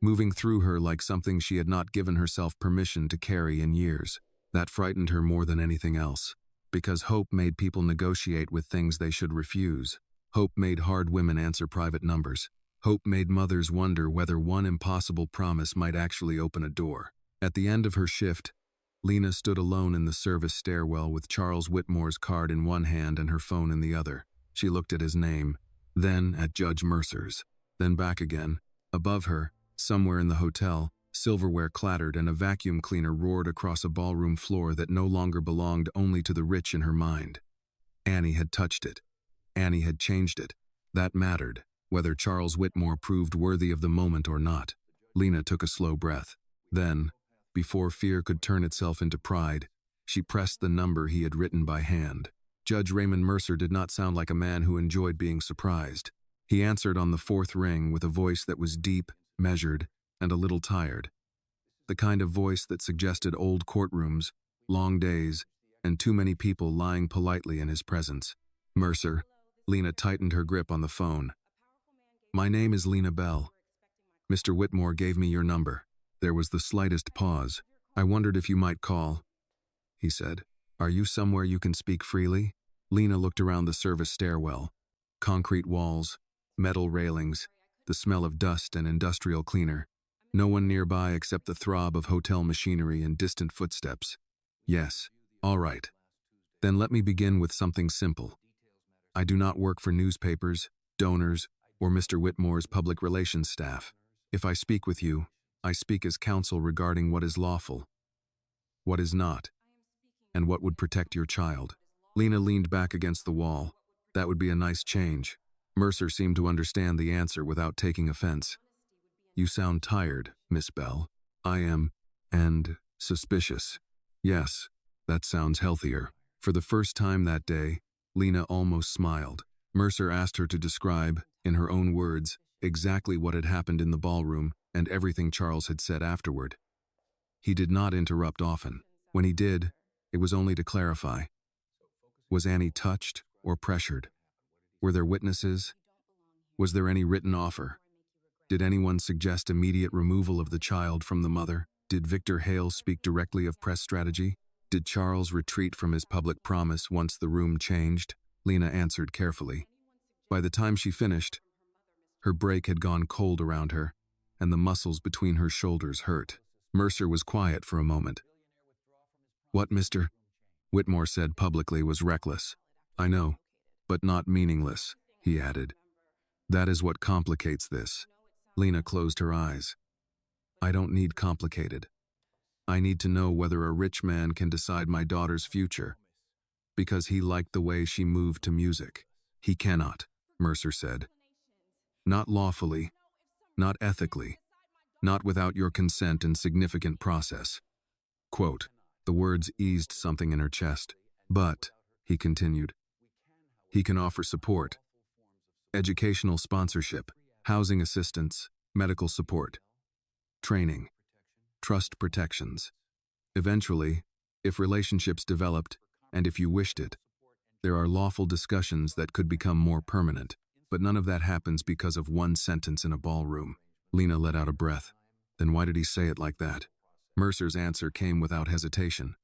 moving through her like something she had not given herself permission to carry in years. That frightened her more than anything else, because hope made people negotiate with things they should refuse. Hope made hard women answer private numbers. Hope made mothers wonder whether one impossible promise might actually open a door. At the end of her shift, Lena stood alone in the service stairwell with Charles Whitmore's card in one hand and her phone in the other. She looked at his name, then at Judge Mercer's, then back again. Above her, somewhere in the hotel, silverware clattered and a vacuum cleaner roared across a ballroom floor that no longer belonged only to the rich in her mind. Annie had touched it. Annie had changed it. That mattered, whether Charles Whitmore proved worthy of the moment or not. Lena took a slow breath. Then, before fear could turn itself into pride, she pressed the number he had written by hand. Judge Raymond Mercer did not sound like a man who enjoyed being surprised. He answered on the fourth ring with a voice that was deep, measured, and a little tired. The kind of voice that suggested old courtrooms, long days, and too many people lying politely in his presence. Mercer. Lena tightened her grip on the phone. My name is Lena Bell. Mr. Whitmore gave me your number. There was the slightest pause. I wondered if you might call, he said. Are you somewhere you can speak freely? Lena looked around the service stairwell. Concrete walls, metal railings, the smell of dust and industrial cleaner. No one nearby except the throb of hotel machinery and distant footsteps. Yes, all right. Then let me begin with something simple. I do not work for newspapers, donors, or Mr. Whitmore's public relations staff. If I speak with you, I speak as counsel regarding what is lawful, what is not, and what would protect your child. Lena leaned back against the wall. That would be a nice change. Mercer seemed to understand the answer without taking offense. You sound tired, Miss Bell. I am, and suspicious. Yes, that sounds healthier. For the first time that day, Lena almost smiled. Mercer asked her to describe, in her own words, exactly what had happened in the ballroom and everything Charles had said afterward. He did not interrupt often. When he did, it was only to clarify. Was Annie touched or pressured? Were there witnesses? Was there any written offer? Did anyone suggest immediate removal of the child from the mother? Did Victor Hale speak directly of press strategy? Did Charles retreat from his public promise once the room changed? Lena answered carefully. By the time she finished, her break had gone cold around her, and the muscles between her shoulders hurt. Mercer was quiet for a moment. What Mr. Whitmore said publicly was reckless. I know, but not meaningless, he added. That is what complicates this. Lena closed her eyes. I don't need complicated. I need to know whether a rich man can decide my daughter's future, because he liked the way she moved to music. He cannot, Mercer said. Not lawfully, not ethically, not without your consent and significant process. Quote, the words eased something in her chest. But, he continued, he can offer support, educational sponsorship, housing assistance, medical support, training, trust protections. Eventually, if relationships developed, and if you wished it, there are lawful discussions that could become more permanent, but none of that happens because of one sentence in a ballroom. Lena let out a breath. Then why did he say it like that? Mercer's answer came without hesitation.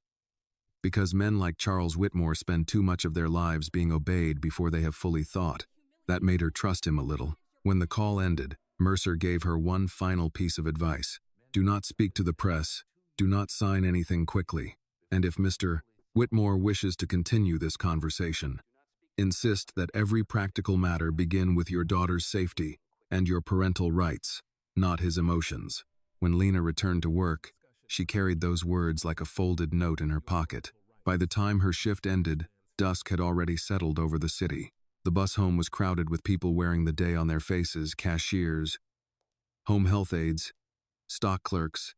Because men like Charles Whitmore spend too much of their lives being obeyed before they have fully thought. That made her trust him a little. When the call ended, Mercer gave her one final piece of advice. Do not speak to the press. Do not sign anything quickly. And if Mr. Whitmore wishes to continue this conversation, insist that every practical matter begin with your daughter's safety and your parental rights, not his emotions. When Lena returned to work, she carried those words like a folded note in her pocket. By the time her shift ended, dusk had already settled over the city. The bus home was crowded with people wearing the day on their faces, cashiers, home health aides, stock clerks,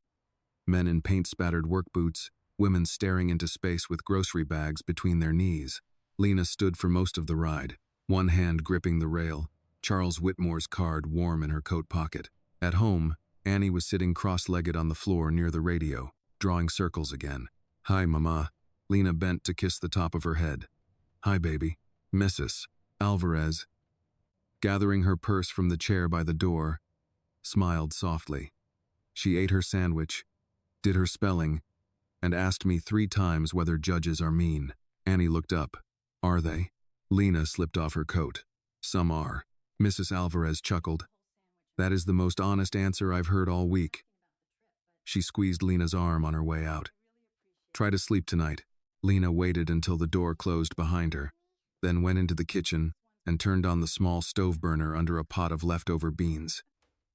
men in paint-spattered work boots, women staring into space with grocery bags between their knees. Lena stood for most of the ride, one hand gripping the rail, Charles Whitmore's card warm in her coat pocket. At home, Annie was sitting cross-legged on the floor near the radio, drawing circles again. Hi, Mama. Lena bent to kiss the top of her head. Hi, baby. Mrs. Alvarez, gathering her purse from the chair by the door, smiled softly. She ate her sandwich, did her spelling, and asked me 3 times whether judges are mean. Annie looked up. Are they? Lena slipped off her coat. Some are. Mrs. Alvarez chuckled. That is the most honest answer I've heard all week. She squeezed Lena's arm on her way out. Try to sleep tonight. Lena waited until the door closed behind her, then went into the kitchen and turned on the small stove burner under a pot of leftover beans.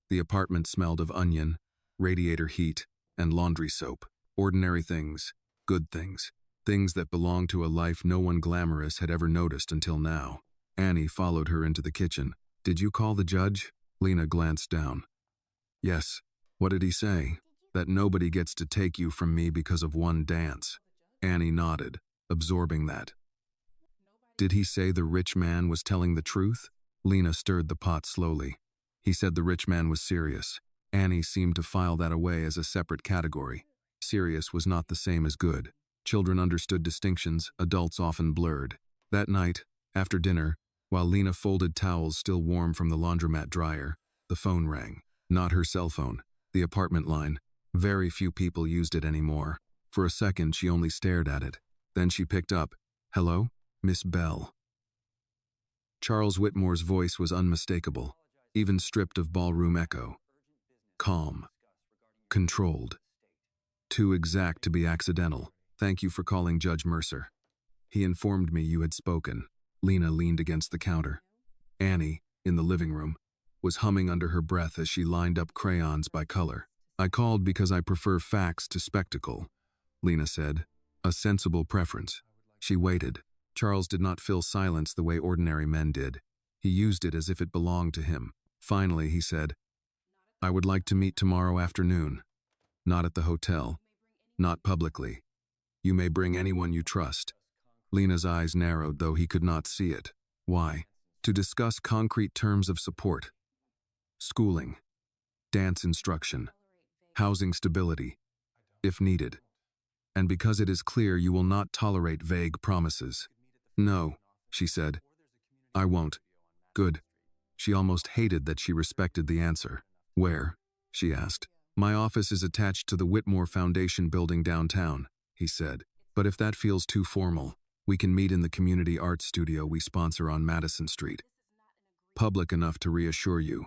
The apartment smelled of onion, radiator heat, and laundry soap. Ordinary things, good things, things that belonged to a life no one glamorous had ever noticed until now. Annie followed her into the kitchen. Did you call the judge? Lena glanced down. Yes. What did he say? That nobody gets to take you from me because of one dance. Annie nodded, absorbing that. Did he say the rich man was telling the truth? Lena stirred the pot slowly. He said the rich man was serious. Annie seemed to file that away as a separate category. Serious was not the same as good. Children understood distinctions, adults often blurred. That night, after dinner, while Lena folded towels still warm from the laundromat dryer, the phone rang. Not her cell phone, the apartment line. Very few people used it anymore. For a second, she only stared at it. Then she picked up. Hello? Miss Bell. Charles Whitmore's voice was unmistakable, even stripped of ballroom echo. Calm. Controlled. Too exact to be accidental. Thank you for calling Judge Mercer. He informed me you had spoken. Lena leaned against the counter. Annie, in the living room, was humming under her breath as she lined up crayons by color. I called because I prefer facts to spectacle, Lena said. A sensible preference. She waited. Charles did not fill silence the way ordinary men did. He used it as if it belonged to him. Finally, he said, I would like to meet tomorrow afternoon. Not at the hotel. Not publicly. You may bring anyone you trust. Lena's eyes narrowed, though he could not see it. Why? To discuss concrete terms of support. Schooling. Dance instruction. Housing stability, if needed. And because it is clear you will not tolerate vague promises. No, she said. I won't. Good. She almost hated that she respected the answer. Where? She asked. My office is attached to the Whitmore Foundation building downtown, he said. But if that feels too formal, we can meet in the community arts studio we sponsor on Madison Street. Public enough to reassure you.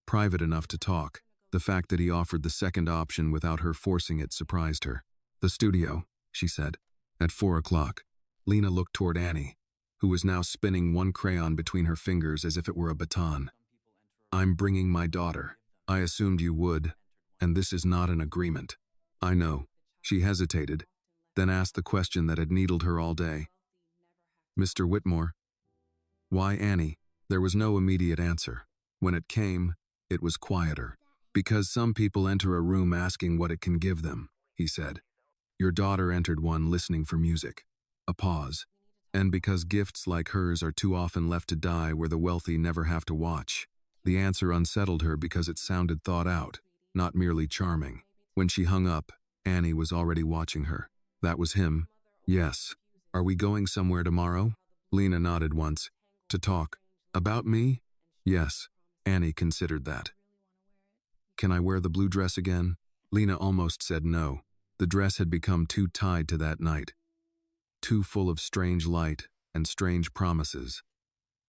Private enough to talk. The fact that he offered the second option without her forcing it surprised her. The studio, she said. At 4 o'clock. Lena looked toward Annie, who was now spinning one crayon between her fingers as if it were a baton. I'm bringing my daughter. I assumed you would, and this is not an agreement. I know. She hesitated, then asked the question that had needled her all day. Mr. Whitmore? Why Annie? There was no immediate answer. When it came, it was quieter. Because some people enter a room asking what it can give them, he said. Your daughter entered one listening for music. A pause. And because gifts like hers are too often left to die where the wealthy never have to watch. The answer unsettled her because it sounded thought out, not merely charming. When she hung up, Annie was already watching her. That was him. Yes. Are we going somewhere tomorrow? Lena nodded once. To talk. About me? Yes. Annie considered that. Can I wear the blue dress again? Lena almost said no. The dress had become too tied to that night. Too full of strange light and strange promises.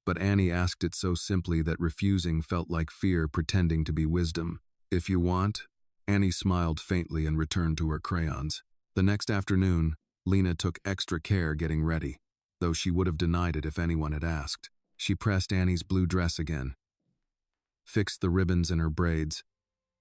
But Annie asked it so simply that refusing felt like fear pretending to be wisdom. If you want? Annie smiled faintly and returned to her crayons. The next afternoon, Lena took extra care getting ready, though she would have denied it if anyone had asked. She pressed Annie's blue dress again, fixed the ribbons in her braids,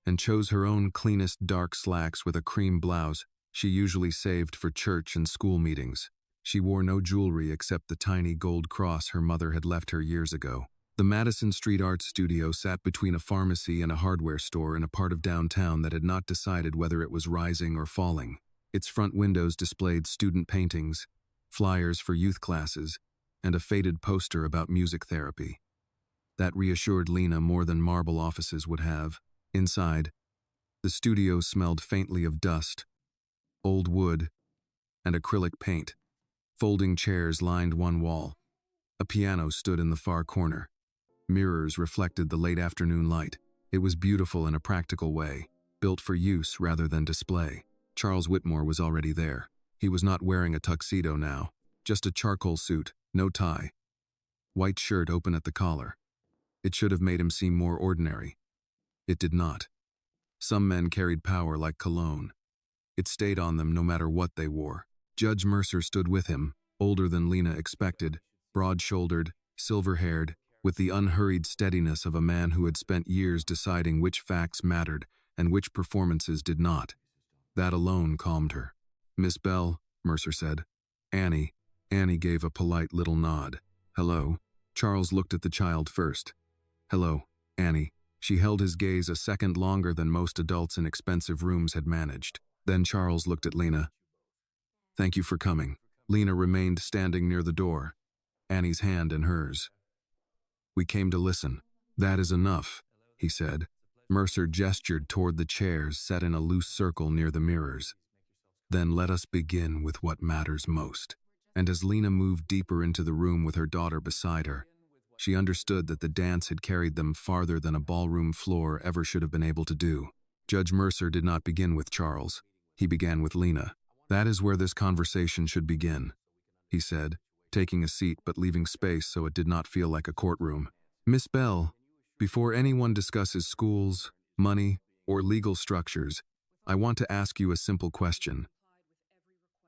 and chose her own cleanest dark slacks with a cream blouse she usually saved for church and school meetings. She wore no jewelry except the tiny gold cross her mother had left her years ago. The Madison Street Art Studio sat between a pharmacy and a hardware store in a part of downtown that had not decided whether it was rising or falling. Its front windows displayed student paintings, flyers for youth classes, and a faded poster about music therapy. That reassured Lena more than marble offices would have. Inside, the studio smelled faintly of dust, old wood, and acrylic paint. Folding chairs lined one wall. A piano stood in the far corner. Mirrors reflected the late afternoon light. It was beautiful in a practical way, built for use rather than display. Charles Whitmore was already there. He was not wearing a tuxedo now, just a charcoal suit, no tie. white shirt open at the collar. It should have made him seem more ordinary. It did not. Some men carried power like cologne. It stayed on them no matter what they wore. Judge Mercer stood with him, older than Lena expected, broad-shouldered, silver-haired, with the unhurried steadiness of a man who had spent years deciding which facts mattered and which performances did not. That alone calmed her. "Miss Bell," Mercer said. "Annie." Annie gave a polite little nod. "Hello." Charles looked at the child first. "Hello, Annie." She held his gaze a second longer than most adults in expensive rooms had managed. Then Charles looked at Lena. "Thank you for coming." Lena remained standing near the door, Annie's hand in hers. "We came to listen." "That is enough," he said. Mercer gestured toward the chairs set in a loose circle near the mirrors. "Then let us begin with what matters most." And as Lena moved deeper into the room with her daughter beside her, she understood that the dance had carried them farther than a ballroom floor ever should have been able to do. Judge Mercer did not begin with Charles. He began with Lena. "That is where this conversation should begin," he said, taking a seat but leaving space so it did not feel like a courtroom. "Miss Bell, before anyone discusses schools, money, or legal structures, I want to ask you a simple question.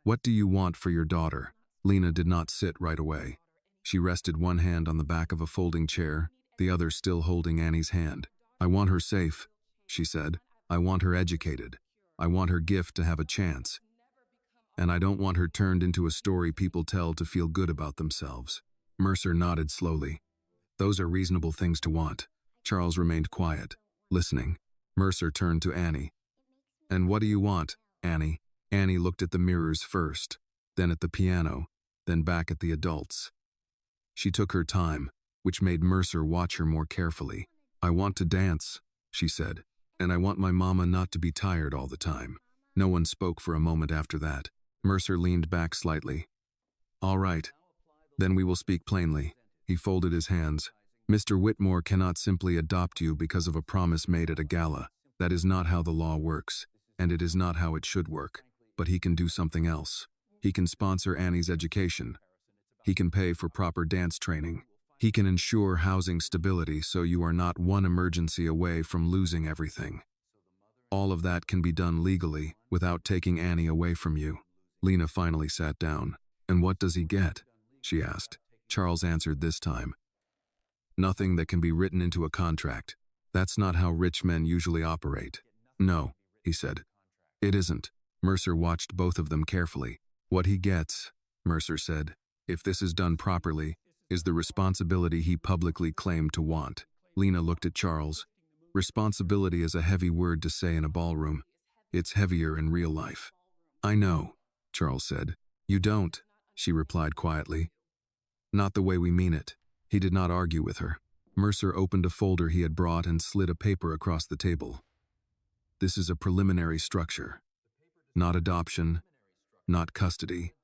What do you want for your daughter?" Lena did not sit right away. She rested one hand on the back of a folding chair, the other still holding Annie's hand. "I want her safe," she said. "I want her educated. I want her gift to have a chance. And I don't want her turned into a story people tell to feel good about themselves." Mercer nodded slowly. "Those are reasonable things to want." Charles remained quiet, listening. Mercer turned to Annie. "And what do you want, Annie?" Annie looked at the mirrors first, then at the piano, then back at the adults. She took her time, which made Mercer watch her more carefully. "I want to dance," she said, "and I want my mama not to be tired all the time." No one spoke for a moment after that. Mercer leaned back slightly. "All right, then we will speak plainly." He folded his hands. "Mr. Whitmore cannot simply adopt you because of a promise made at a gala. That is not how the law works, and it is not how it should work. But he can do something else. He can sponsor Annie's education. He can pay for proper dance training. He can ensure housing stability so you are not one emergency away from losing everything. All of that can be done legally without taking Annie away from you." Lena finally sat down. "And what does he get?" she asked. Charles answered this time. "Nothing that can be written into a contract. That's not how rich men usually operate." "No," he said. "It isn't." Mercer watched both of them carefully. "What he gets," Mercer said, "if this is done properly, is the responsibility he publicly claimed to want." Lena looked at Charles. "Responsibility is a heavy word to say in a ballroom. It's heavier in real life." "I know," Charles said. "You don't," she replied quietly. "Not the way we mean it." He did not argue with her. Mercer opened a folder he had brought and slid a paper across the table. "This is a preliminary structure. Not adoption, not custody.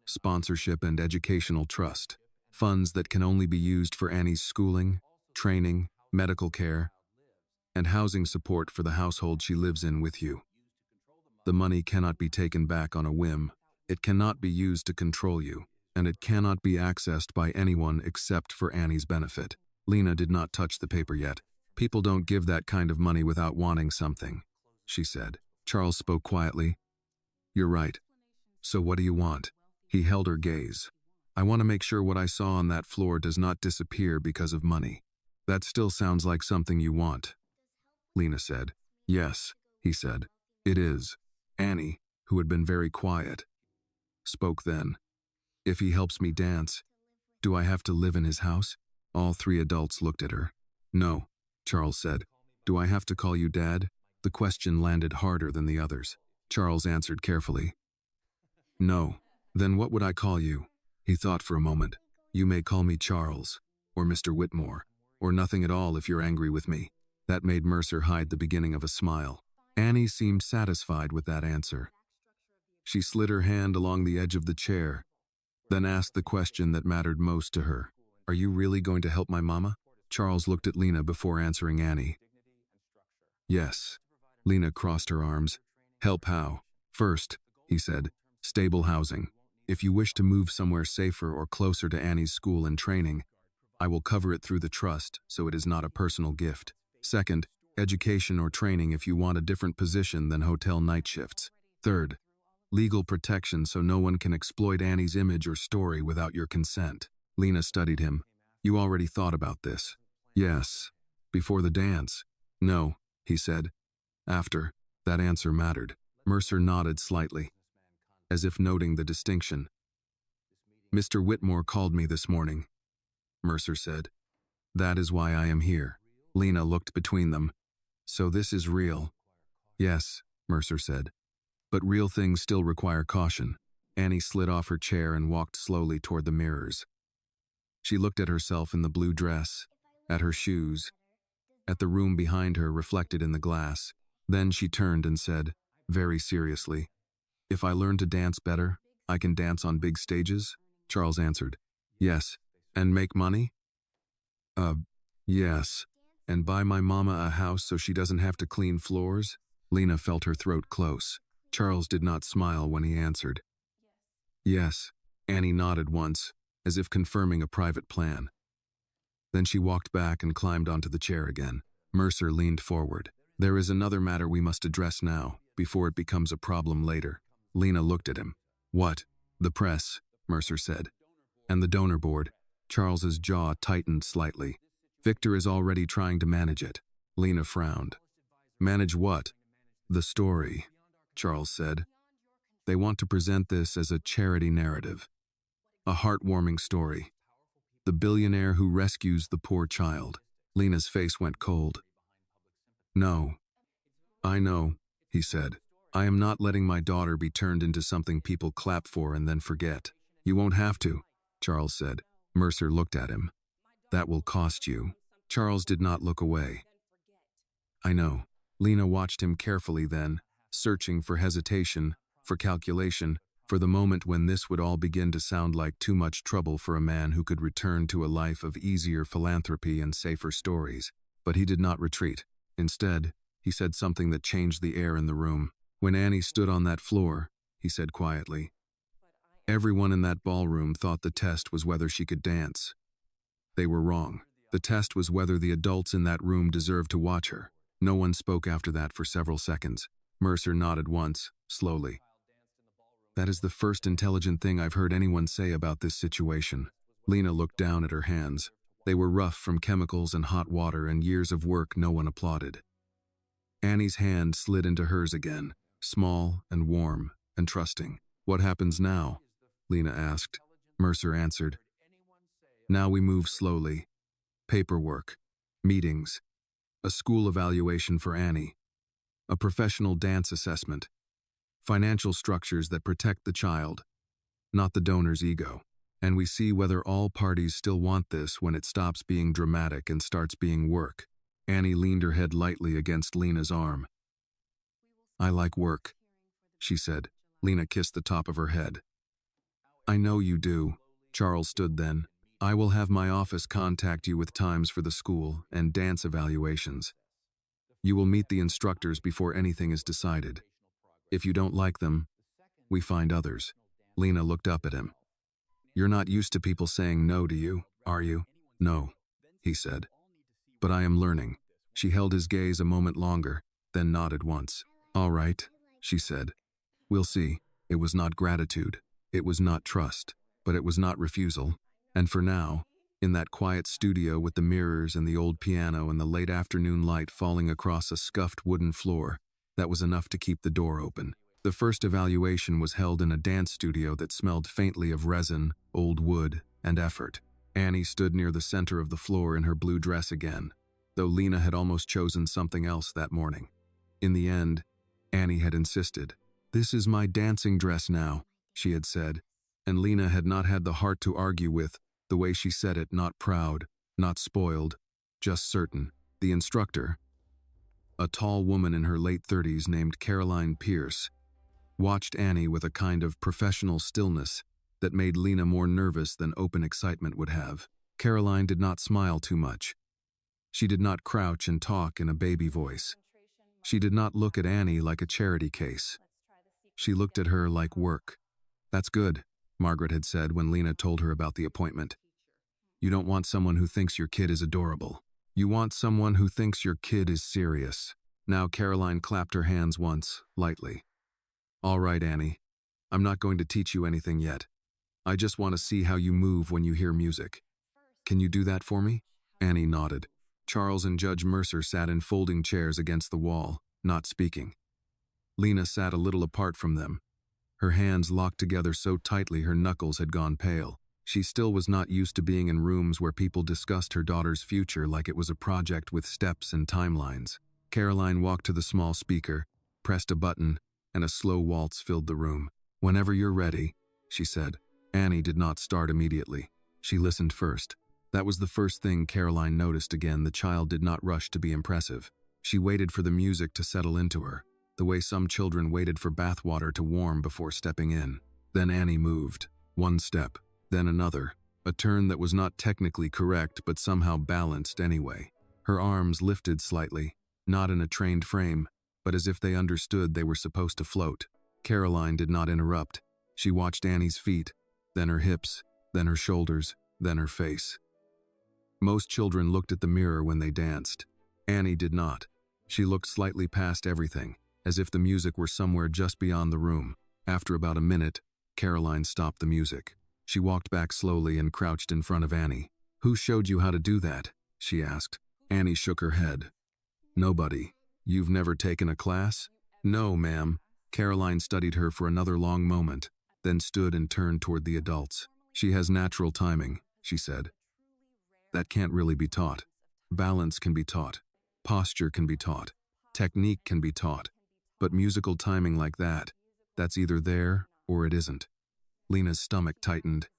Sponsorship and educational trust. Funds that can only be used for Annie's schooling, training, medical care, and housing support for the household she lives in with you. The money cannot be taken back on a whim. It cannot be used to control you, and it cannot be accessed by anyone except for Annie's benefit." Lena did not touch the paper yet. "People don't give that kind of money without wanting something," she said. Charles spoke quietly. "You're right. So what do you want?" He held her gaze. "I want to make sure what I saw on that floor does not disappear because of money." "That still sounds like something you want," Lena said. "Yes," he said. "It is." Annie, who had been very quiet, spoke then. "If he helps me dance, do I have to live in his house?" All three adults looked at her. "No," Charles said. "Do I have to call you Dad?" The question landed harder than the others. Charles answered carefully. "No." "Then what would I call you?" He thought for a moment. "You may call me Charles, or Mr. Whitmore, or nothing at all if you're angry with me." That made Mercer hide the beginning of a smile. Annie seemed satisfied with that answer. She slid her hand along the edge of the chair, then asked the question that mattered most to her. "Are you really going to help my mama?" Charles looked at Lena before answering Annie. "Yes." Lena crossed her arms. "Help how?" "First," he said, "stable housing. If you wish to move somewhere safer or closer to Annie's school and training, I will cover it through the trust, so it is not a personal gift. Second, education or training if you want a different position than hotel night shifts. Third, legal protection so no one can exploit Annie's image or story without your consent. Lena studied him. You already thought about this? Yes. Before the dance? No, he said. After. That answer mattered. Mercer nodded slightly, as if noting the distinction. Mr. Whitmore called me this morning, Mercer said. That is why I am here. Lena looked between them. So this is real? Yes, Mercer said. But real things still require caution. Annie slid off her chair and walked slowly toward the mirrors. She looked at herself in the blue dress, at her shoes, at the room behind her reflected in the glass. Then she turned and said, very seriously, if I learn to dance better, I can dance on big stages? Charles answered, yes. And make money? Yes. And buy my mama a house so she doesn't have to clean floors? Lena felt her throat close. Charles did not smile when he answered. Yes. Annie nodded once, as if confirming a private plan. Then she walked back and climbed onto the chair again. Mercer leaned forward. There is another matter we must address now, before it becomes a problem later. Lena looked at him. What? The press, Mercer said. And the donor board. Charles's jaw tightened slightly. Victor is already trying to manage it. Lena frowned. Manage what? The story, Charles said. They want to present this as a charity narrative. A heartwarming story. The billionaire who rescues the poor child. Lena's face went cold. No. I know, he said. I am not letting my daughter be turned into something people clap for and then forget. You won't have to, Charles said. Mercer looked at him. That will cost you. Charles did not look away. I know. Lena watched him carefully then, searching for hesitation, for calculation, for the moment when this would all begin to sound like too much trouble for a man who could return to a life of easier philanthropy and safer stories. But he did not retreat. Instead, he said something that changed the air in the room. When Annie stood on that floor, he said quietly, everyone in that ballroom thought the test was whether she could dance. They were wrong. The test was whether the adults in that room deserved to watch her. No one spoke after that for several seconds. Mercer nodded once, slowly. That is the first intelligent thing I've heard anyone say about this situation. Lena looked down at her hands. They were rough from chemicals and hot water and years of work no one applauded. Annie's hand slid into hers again, small and warm and trusting. What happens now? Lena asked. Mercer answered. Now we move slowly. Paperwork, meetings, a school evaluation for Annie, a professional dance assessment, financial structures that protect the child, not the donor's ego. And we see whether all parties still want this when it stops being dramatic and starts being work. Annie leaned her head lightly against Lena's arm. I like work, she said. Lena kissed the top of her head. I know you do. Charles stood then. I will have my office contact you with times for the school and dance evaluations. You will meet the instructors before anything is decided. If you don't like them, we find others. Lena looked up at him. You're not used to people saying no to you, are you? No, he said. But I am learning. She held his gaze a moment longer, then nodded once. All right, she said. We'll see. It was not gratitude. It was not trust. But it was not refusal. And for now, in that quiet studio with the mirrors and the old piano and the late afternoon light falling across a scuffed wooden floor, that was enough to keep the door open. The first evaluation was held in a dance studio that smelled faintly of resin, old wood, and effort. Annie stood near the center of the floor in her blue dress again, though Lena had almost chosen something else that morning. In the end, Annie had insisted. This is my dancing dress now, she had said, and Lena had not had the heart to argue with, the way she said it, not proud, not spoiled, just certain. The instructor, a tall woman in her late 30s named Caroline Pierce, watched Annie with a kind of professional stillness that made Lena more nervous than open excitement would have. Caroline did not smile too much. She did not crouch and talk in a baby voice. She did not look at Annie like a charity case. She looked at her like work. That's good, Margaret had said when Lena told her about the appointment. You don't want someone who thinks your kid is adorable. You want someone who thinks your kid is serious. Now Caroline clapped her hands once, lightly. All right, Annie. I'm not going to teach you anything yet. I just want to see how you move when you hear music. Can you do that for me? Annie nodded. Charles and Judge Mercer sat in folding chairs against the wall, not speaking. Lena sat a little apart from them. Her hands locked together so tightly her knuckles had gone pale. She still was not used to being in rooms where people discussed her daughter's future like it was a project with steps and timelines. Caroline walked to the small speaker, pressed a button, and a slow waltz filled the room. Whenever you're ready, she said. Annie did not start immediately. She listened first. That was the first thing Caroline noticed. Again, the child did not rush to be impressive. She waited for the music to settle into her, the way some children waited for bathwater to warm before stepping in. Then Annie moved. One step, then another, a turn that was not technically correct but somehow balanced anyway. Her arms lifted slightly, not in a trained frame, but as if they understood they were supposed to float. Caroline did not interrupt. She watched Annie's feet, then her hips, then her shoulders, then her face. Most children looked at the mirror when they danced. Annie did not. She looked slightly past everything, as if the music were somewhere just beyond the room. After about a minute, Caroline stopped the music. She walked back slowly and crouched in front of Annie. "Who showed you how to do that?" she asked. Annie shook her head. "Nobody. You've never taken a class?" "No, ma'am." Caroline studied her for another long moment, then stood and turned toward the adults. "She has natural timing," she said. "That can't really be taught. Balance can be taught. Posture can be taught. Technique can be taught. But musical timing like that, that's either there or it isn't." Lena's stomach tightened.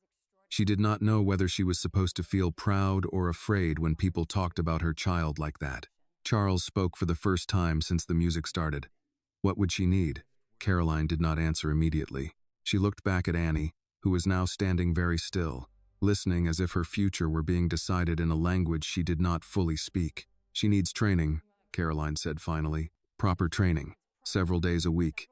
She did not know whether she was supposed to feel proud or afraid when people talked about her child like that. Charles spoke for the first time since the music started. What would she need? Caroline did not answer immediately. She looked back at Annie, who was now standing very still, listening as if her future were being decided in a language she did not fully speak. "She needs training," Caroline said finally. "Proper training, several days a week.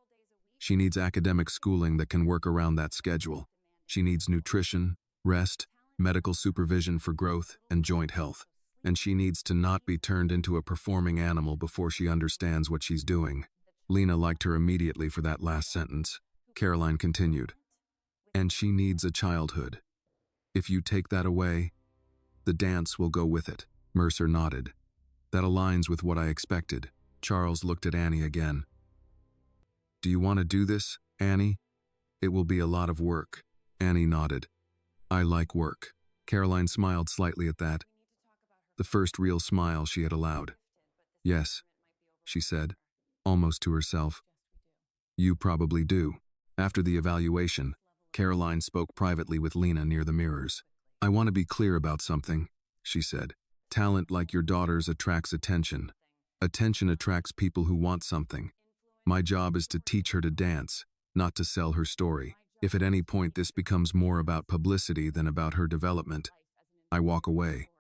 She needs academic schooling that can work around that schedule. She needs nutrition, rest, medical supervision for growth and joint health. And she needs to not be turned into a performing animal before she understands what she's doing." Lena liked her immediately for that last sentence. Caroline continued. "And she needs a childhood. If you take that away, the dance will go with it." Mercer nodded. "That aligns with what I expected." Charles looked at Annie again. "Do you want to do this, Annie? It will be a lot of work." Annie nodded. "I like work." Caroline smiled slightly at that, the first real smile she had allowed. "Yes," she said, almost to herself. "You probably do." After the evaluation, Caroline spoke privately with Lena near the mirrors. "I want to be clear about something," she said. "Talent like your daughter's attracts attention. Attention attracts people who want something. My job is to teach her to dance, not to sell her story. If at any point this becomes more about publicity than about her development, I walk away.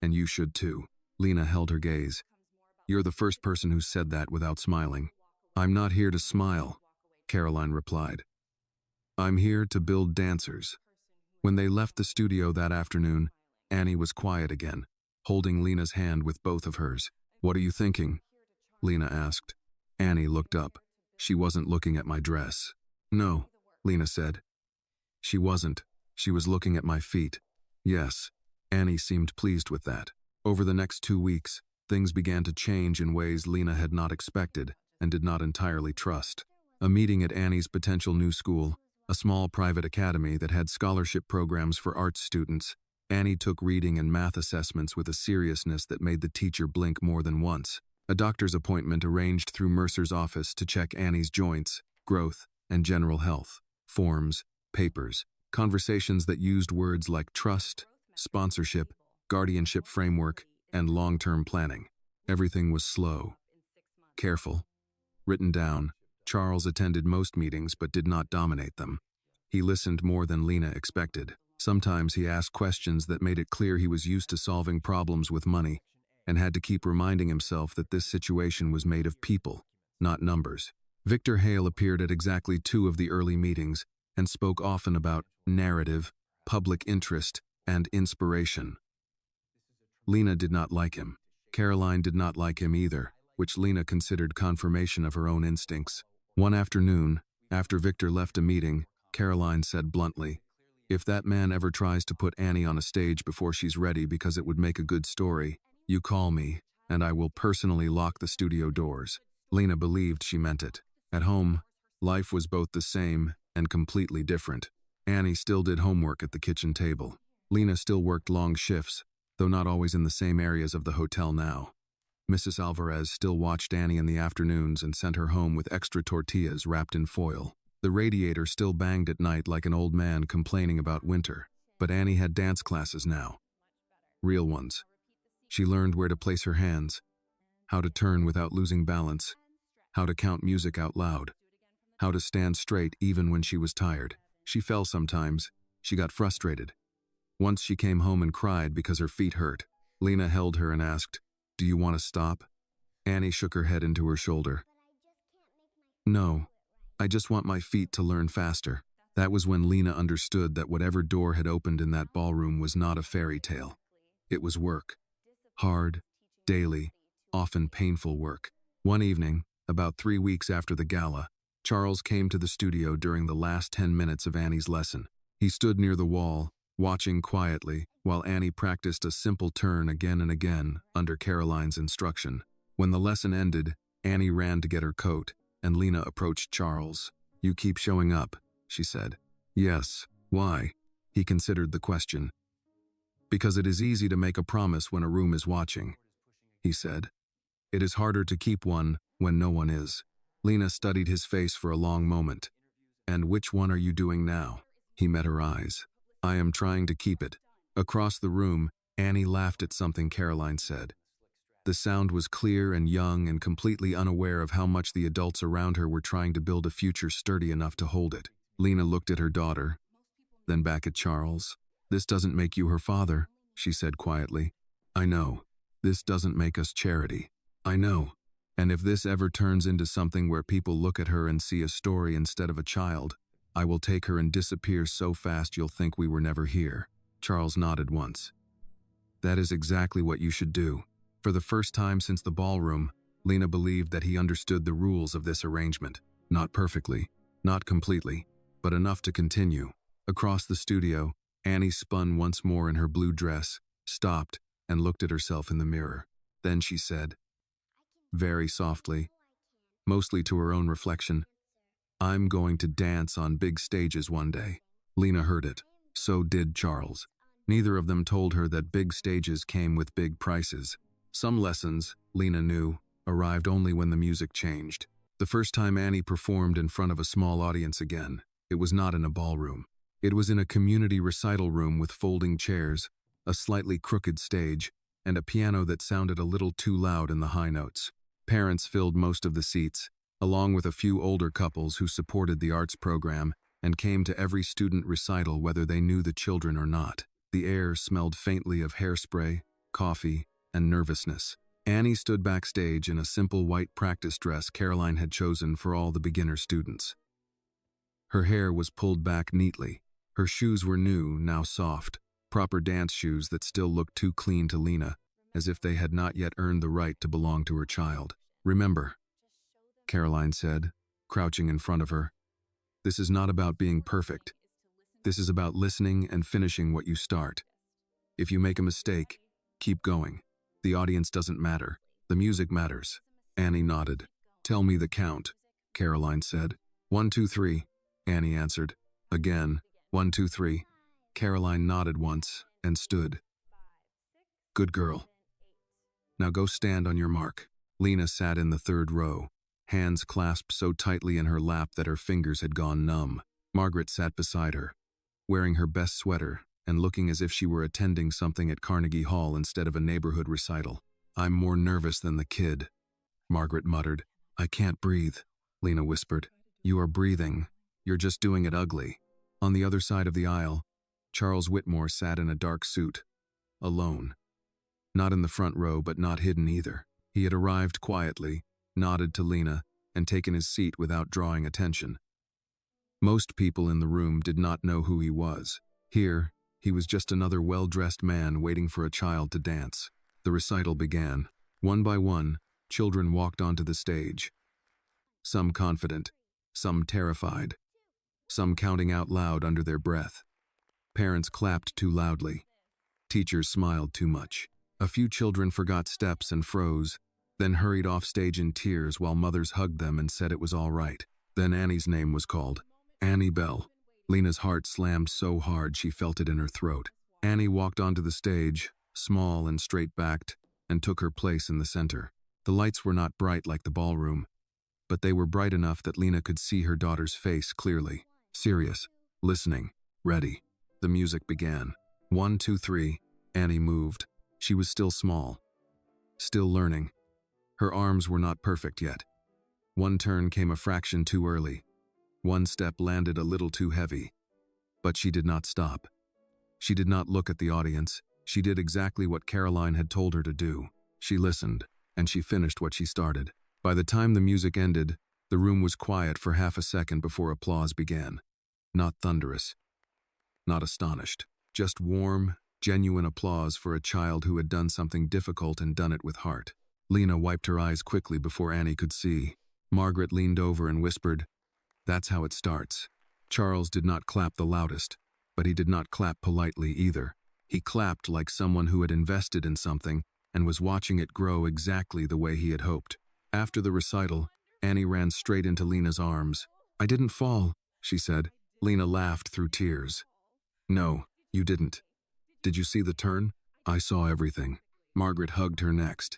And you should too." Lena held her gaze. "You're the first person who said that without smiling." "I'm not here to smile," Caroline replied. "I'm here to build dancers." When they left the studio that afternoon, Annie was quiet again, holding Lena's hand with both of hers. "What are you thinking?" Lena asked. Annie looked up. "She wasn't looking at my dress." "No," Lena said. "She wasn't. She was looking at my feet." "Yes." Annie seemed pleased with that. Over the next 2 weeks, things began to change in ways Lena had not expected and did not entirely trust. A meeting at Annie's potential new school, a small private academy that had scholarship programs for arts students. Annie took reading and math assessments with a seriousness that made the teacher blink more than once. A doctor's appointment arranged through Mercer's office to check Annie's joints, growth, and general health. Forms, papers, conversations that used words like trust, sponsorship, guardianship framework, and long-term planning. Everything was slow, careful, written down. Charles attended most meetings but did not dominate them. He listened more than Lena expected. Sometimes he asked questions that made it clear he was used to solving problems with money and had to keep reminding himself that this situation was made of people, not numbers. Victor Hale appeared at exactly 2 of the early meetings and spoke often about narrative, public interest, and inspiration. Lena did not like him. Caroline did not like him either, which Lena considered confirmation of her own instincts. One afternoon, after Victor left a meeting, Caroline said bluntly, "If that man ever tries to put Annie on a stage before she's ready because it would make a good story, you call me, and I will personally lock the studio doors." Lena believed she meant it. At home, life was both the same and completely different. Annie still did homework at the kitchen table. Lena still worked long shifts, though not always in the same areas of the hotel now. Mrs. Alvarez still watched Annie in the afternoons and sent her home with extra tortillas wrapped in foil. The radiator still banged at night like an old man complaining about winter, but Annie had dance classes now. Real ones. She learned where to place her hands, how to turn without losing balance, how to count music out loud, how to stand straight even when she was tired. She fell sometimes. She got frustrated. Once she came home and cried because her feet hurt. Lena held her and asked, "Do you want to stop?" Annie shook her head into her shoulder. "No, I just want my feet to learn faster." That was when Lena understood that whatever door had opened in that ballroom was not a fairy tale. It was work. Hard, daily, often painful work. One evening, about 3 weeks after the gala, Charles came to the studio during the last 10 minutes of Annie's lesson. He stood near the wall, watching quietly, while Annie practiced a simple turn again and again under Caroline's instruction. When the lesson ended, Annie ran to get her coat, and Lena approached Charles. "You keep showing up," she said. "Yes, why?" He considered the question. "Because it is easy to make a promise when a room is watching," he said. "It is harder to keep one when no one is." Lena studied his face for a long moment. "And which one are you doing now?" He met her eyes. "I am trying to keep it." Across the room, Annie laughed at something Caroline said. The sound was clear and young and completely unaware of how much the adults around her were trying to build a future sturdy enough to hold it. Lena looked at her daughter, then back at Charles. "This doesn't make you her father," she said quietly. "I know. This doesn't make us Charity. I know. And if this ever turns into something where people look at her and see a story instead of a child, I will take her and disappear so fast you'll think we were never here." Charles nodded once. "That is exactly what you should do." For the first time since the ballroom, Lena believed that he understood the rules of this arrangement. Not perfectly, not completely, but enough to continue. Across the studio, Annie spun once more in her blue dress, stopped, and looked at herself in the mirror. Then she said, very softly, mostly to her own reflection, "I'm going to dance on big stages one day." Lena heard it. So did Charles. Neither of them told her that big stages came with big prices. Some lessons, Lena knew, arrived only when the music changed. The first time Annie performed in front of a small audience again, it was not in a ballroom. It was in a community recital room with folding chairs, a slightly crooked stage, and a piano that sounded a little too loud in the high notes. Parents filled most of the seats, along with a few older couples who supported the arts program and came to every student recital whether they knew the children or not. The air smelled faintly of hairspray, coffee, and nervousness. Annie stood backstage in a simple white practice dress Caroline had chosen for all the beginner students. Her hair was pulled back neatly. Her shoes were new, now soft, proper dance shoes that still looked too clean to Lena, as if they had not yet earned the right to belong to her child. "Remember," Caroline said, crouching in front of her, "this is not about being perfect. This is about listening and finishing what you start. If you make a mistake, keep going. The audience doesn't matter. The music matters." Annie nodded. "Tell me the count," Caroline said. 1, 2, 3, Annie answered. Again, 1, 2, 3. Caroline nodded once and stood. "Good girl. Now go stand on your mark." Lena sat in the third row, hands clasped so tightly in her lap that her fingers had gone numb. Margaret sat beside her, wearing her best sweater and looking as if she were attending something at Carnegie Hall instead of a neighborhood recital. "I'm more nervous than the kid," Margaret muttered. "I can't breathe," Lena whispered. "You are breathing. You're just doing it ugly." On the other side of the aisle, Charles Whitmore sat in a dark suit, alone. Not in the front row, but not hidden either. He had arrived quietly, nodded to Lena, and taken his seat without drawing attention. Most people in the room did not know who he was. Here, He was just another well-dressed man waiting for a child to dance. The recital began. One by one, children walked onto the stage. Some confident, some terrified, some counting out loud under their breath. Parents clapped too loudly. Teachers smiled too much. A few children forgot steps and froze, then hurried off stage in tears while mothers hugged them and said it was all right. Then Annie's name was called. Annie Bell. Lena's heart slammed so hard she felt it in her throat. Annie walked onto the stage, small and straight-backed, and took her place in the center. The lights were not bright like the ballroom, but they were bright enough that Lena could see her daughter's face clearly. Serious, listening, ready. The music began. 1, 2, 3. Annie moved. She was still small, still learning. Her arms were not perfect yet. One turn came a fraction too early. One step landed a little too heavy. But she did not stop. She did not look at the audience. She did exactly what Caroline had told her to do. She listened, and she finished what she started. By the time the music ended, the room was quiet for half a second before applause began. Not thunderous, not astonished, just warm, genuine applause for a child who had done something difficult and done it with heart. Lena wiped her eyes quickly before Annie could see. Margaret leaned over and whispered, "That's how it starts." Charles did not clap the loudest, but he did not clap politely either. He clapped like someone who had invested in something and was watching it grow exactly the way he had hoped. After the recital, Annie ran straight into Lena's arms. "I didn't fall," she said. Lena laughed through tears. "No, you didn't. Did you see the turn?" "I saw everything." Margaret hugged her next.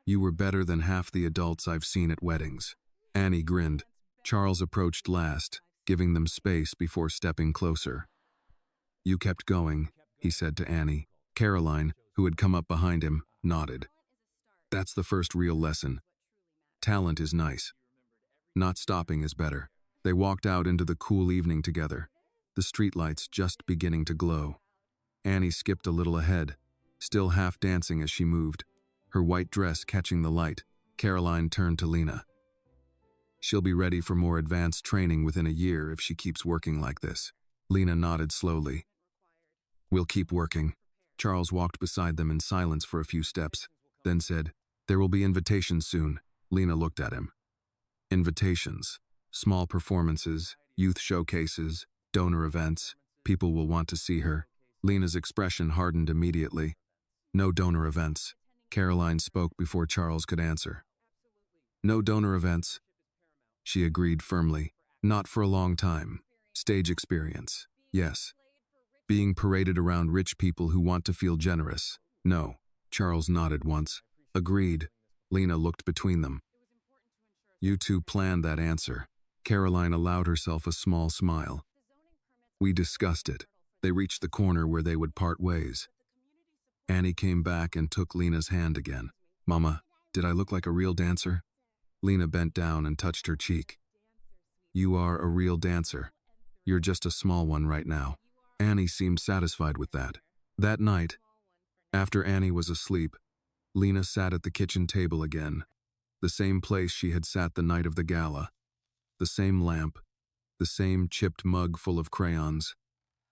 "You were better than half the adults I've seen at weddings." Annie grinned. Charles approached last, giving them space before stepping closer. "You kept going," he said to Annie. Caroline, who had come up behind him, nodded. "That's the first real lesson. Talent is nice. Not stopping is better." They walked out into the cool evening together, the streetlights just beginning to glow. Annie skipped a little ahead, still half dancing as she moved, her white dress catching the light. Caroline turned to Lena. "She'll be ready for more advanced training within a year if she keeps working like this." Lena nodded slowly. "We'll keep working." Charles walked beside them in silence for a few steps, then said, "There will be invitations soon." Lena looked at him. Invitations. Small performances, youth showcases, donor events. People will want to see her. Lena's expression hardened immediately. "No donor events." Caroline spoke before Charles could answer. "No donor events." She agreed firmly. "Not for a long time. Stage experience. Yes. Being paraded around rich people who want to feel generous. No." Charles nodded once. "Agreed." Lena looked between them. "You two planned that answer." Caroline allowed herself a small smile. "We discussed it." They reached the corner where they would part ways. Annie came back and took Lena's hand again. "Mama, did I look like a real dancer?" Lena bent down and touched her cheek. "You are a real dancer. You're just a small one right now." Annie seemed satisfied with that. That night, after Annie was asleep, Lena sat at the kitchen table again, the same place she had sat the night of the gala. The same lamp, the same chipped mug full of crayons,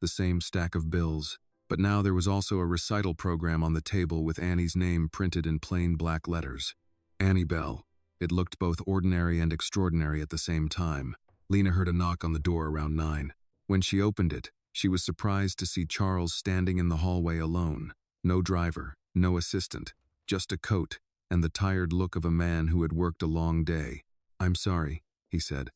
the same stack of bills. But now there was also a recital program on the table with Annie's name printed in plain black letters. Annie Bell. It looked both ordinary and extraordinary at the same time. Lena heard a knock on the door around 9. When she opened it, she was surprised to see Charles standing in the hallway alone. No driver, no assistant, just a coat and the tired look of a man who had worked a long day. "I'm sorry," he said.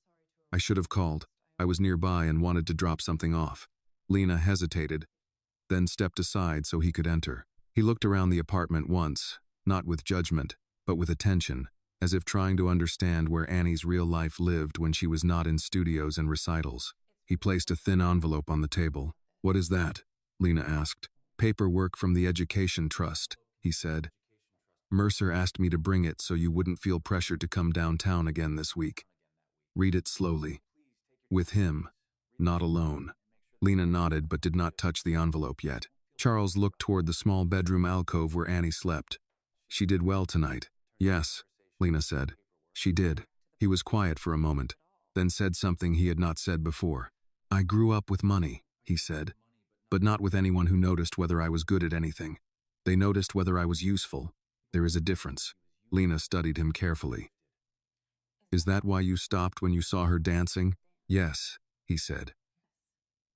"I should have called. I was nearby and wanted to drop something off." Lena hesitated, then stepped aside so he could enter. He looked around the apartment once, not with judgment, but with attention, as if trying to understand where Annie's real life lived when she was not in studios and recitals. He placed a thin envelope on the table. "What is that?" Lena asked. "Paperwork from the Education Trust," he said. "Mercer asked me to bring it so you wouldn't feel pressured to come downtown again this week. Read it slowly. With him, not alone." Lena nodded but did not touch the envelope yet. Charles looked toward the small bedroom alcove where Annie slept. "She did well tonight." "Yes," Lena said. "She did." He was quiet for a moment, then said something he had not said before. "I grew up with money," he said. but not with anyone who noticed whether I was good at anything. They noticed whether I was useful. There is a difference. Lena studied him carefully. Is that why you stopped when you saw her dancing? Yes, he said.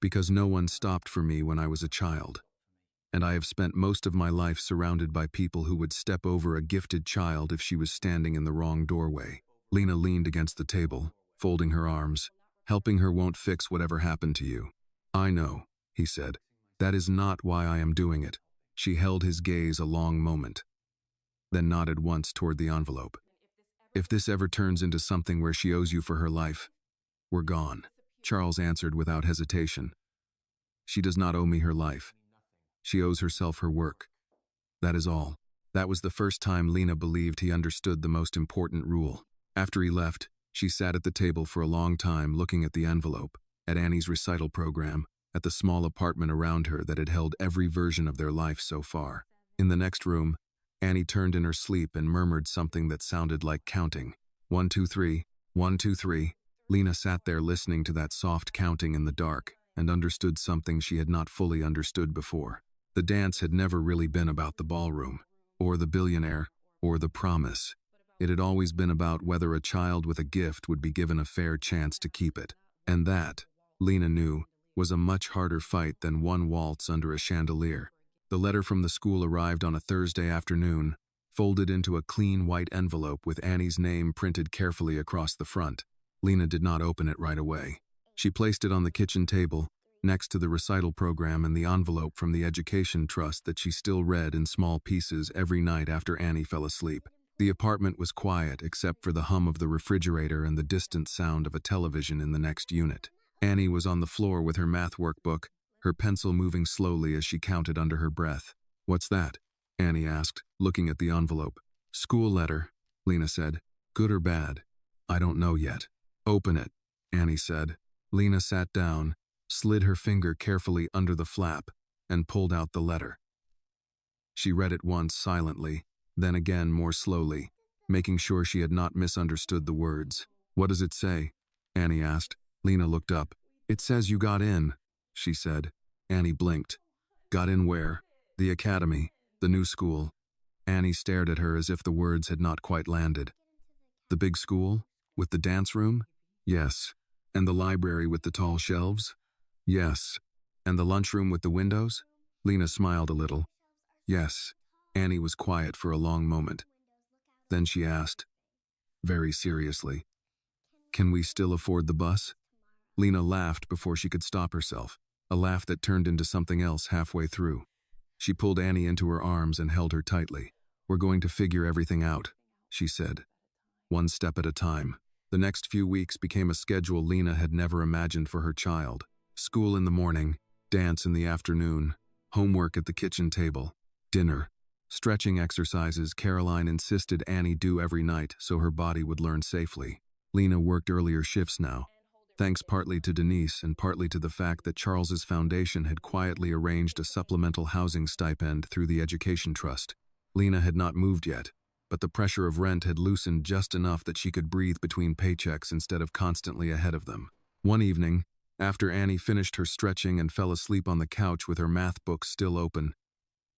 Because no one stopped for me when I was a child. And I have spent most of my life surrounded by people who would step over a gifted child if she was standing in the wrong doorway. Lena leaned against the table, folding her arms. Helping her won't fix whatever happened to you. I know, he said. That is not why I am doing it. She held his gaze a long moment, then nodded once toward the envelope. If this ever turns into something where she owes you for her life, we're gone, Charles answered without hesitation. She does not owe me her life. She owes herself her work. That is all. That was the first time Lena believed he understood the most important rule. After he left, she sat at the table for a long time looking at the envelope, at Annie's recital program, at the small apartment around her that had held every version of their life so far. In the next room, Annie turned in her sleep and murmured something that sounded like counting. 1, 2, 3, 1, 2, 3. Lena sat there listening to that soft counting in the dark and understood something she had not fully understood before. The dance had never really been about the ballroom, or the billionaire, or the promise. It had always been about whether a child with a gift would be given a fair chance to keep it. And that, Lena knew, was a much harder fight than one waltz under a chandelier. The letter from the school arrived on a Thursday afternoon, folded into a clean white envelope with Annie's name printed carefully across the front. Lena did not open it right away. She placed it on the kitchen table, next to the recital program and the envelope from the education trust that she still read in small pieces every night after Annie fell asleep. The apartment was quiet except for the hum of the refrigerator and the distant sound of a television in the next unit. Annie was on the floor with her math workbook, her pencil moving slowly as she counted under her breath. What's that? Annie asked, looking at the envelope. School letter, Lena said. Good or bad? I don't know yet. Open it, Annie said. Lena sat down, slid her finger carefully under the flap, and pulled out the letter. She read it once silently, then again more slowly, making sure she had not misunderstood the words. What does it say? Annie asked. Lena looked up. It says you got in, she said. Annie blinked. Got in where? The academy, the new school. Annie stared at her as if the words had not quite landed. The big school? With the dance room? Yes. And the library with the tall shelves? Yes. And the lunchroom with the windows? Lena smiled a little. Yes. Annie was quiet for a long moment. Then she asked, very seriously, can we still afford the bus? Lena laughed before she could stop herself, a laugh that turned into something else halfway through. She pulled Annie into her arms and held her tightly. We're going to figure everything out, she said. One step at a time. The next few weeks became a schedule Lena had never imagined for her child. School in the morning, dance in the afternoon, homework at the kitchen table, dinner, stretching exercises Caroline insisted Annie do every night so her body would learn safely. Lena worked earlier shifts now, thanks partly to Denise and partly to the fact that Charles's foundation had quietly arranged a supplemental housing stipend through the education trust. Lena had not moved yet, but the pressure of rent had loosened just enough that she could breathe between paychecks instead of constantly ahead of them. One evening, after Annie finished her stretching and fell asleep on the couch with her math book still open,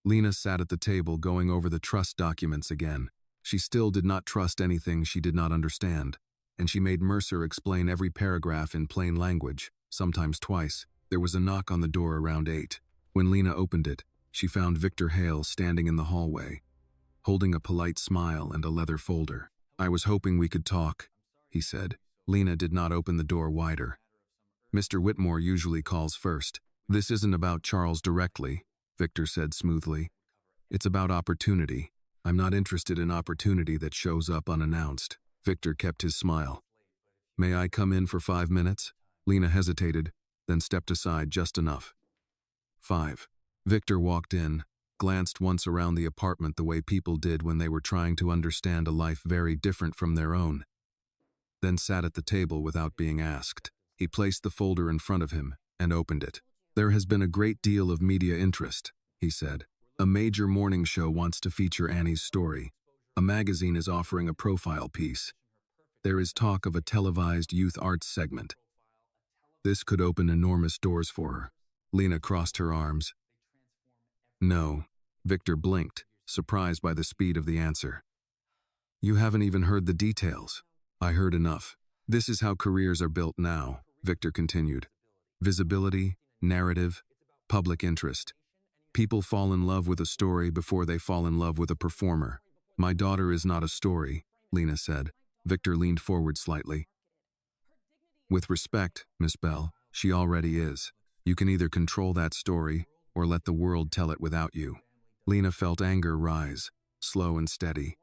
Lena sat at the table going over the trust documents again. She still did not trust anything she did not understand, and she made Mercer explain every paragraph in plain language, sometimes twice. There was a knock on the door around 8. When Lena opened it, she found Victor Hale standing in the hallway, holding a polite smile and a leather folder. I was hoping we could talk, he said. Lena did not open the door wider. Mr. Whitmore usually calls first. This isn't about Charles directly, Victor said smoothly. It's about opportunity. I'm not interested in opportunity that shows up unannounced. Victor kept his smile. May I come in for 5 minutes? Lena hesitated, then stepped aside just enough. 5. Victor walked in, glanced once around the apartment the way people did when they were trying to understand a life very different from their own, then sat at the table without being asked. He placed the folder in front of him and opened it. There has been a great deal of media interest, he said. A major morning show wants to feature Annie's story. A magazine is offering a profile piece. There is talk of a televised youth arts segment. This could open enormous doors for her. Lena crossed her arms. No. Victor blinked, surprised by the speed of the answer. You haven't even heard the details. I heard enough. This is how careers are built now, Victor continued. Visibility, narrative, public interest. People fall in love with a story before they fall in love with a performer. My daughter is not a story, Lena said. Victor leaned forward slightly. With respect, Miss Bell, she already is. You can either control that story or let the world tell it without you. Lena felt anger rise, slow and steady.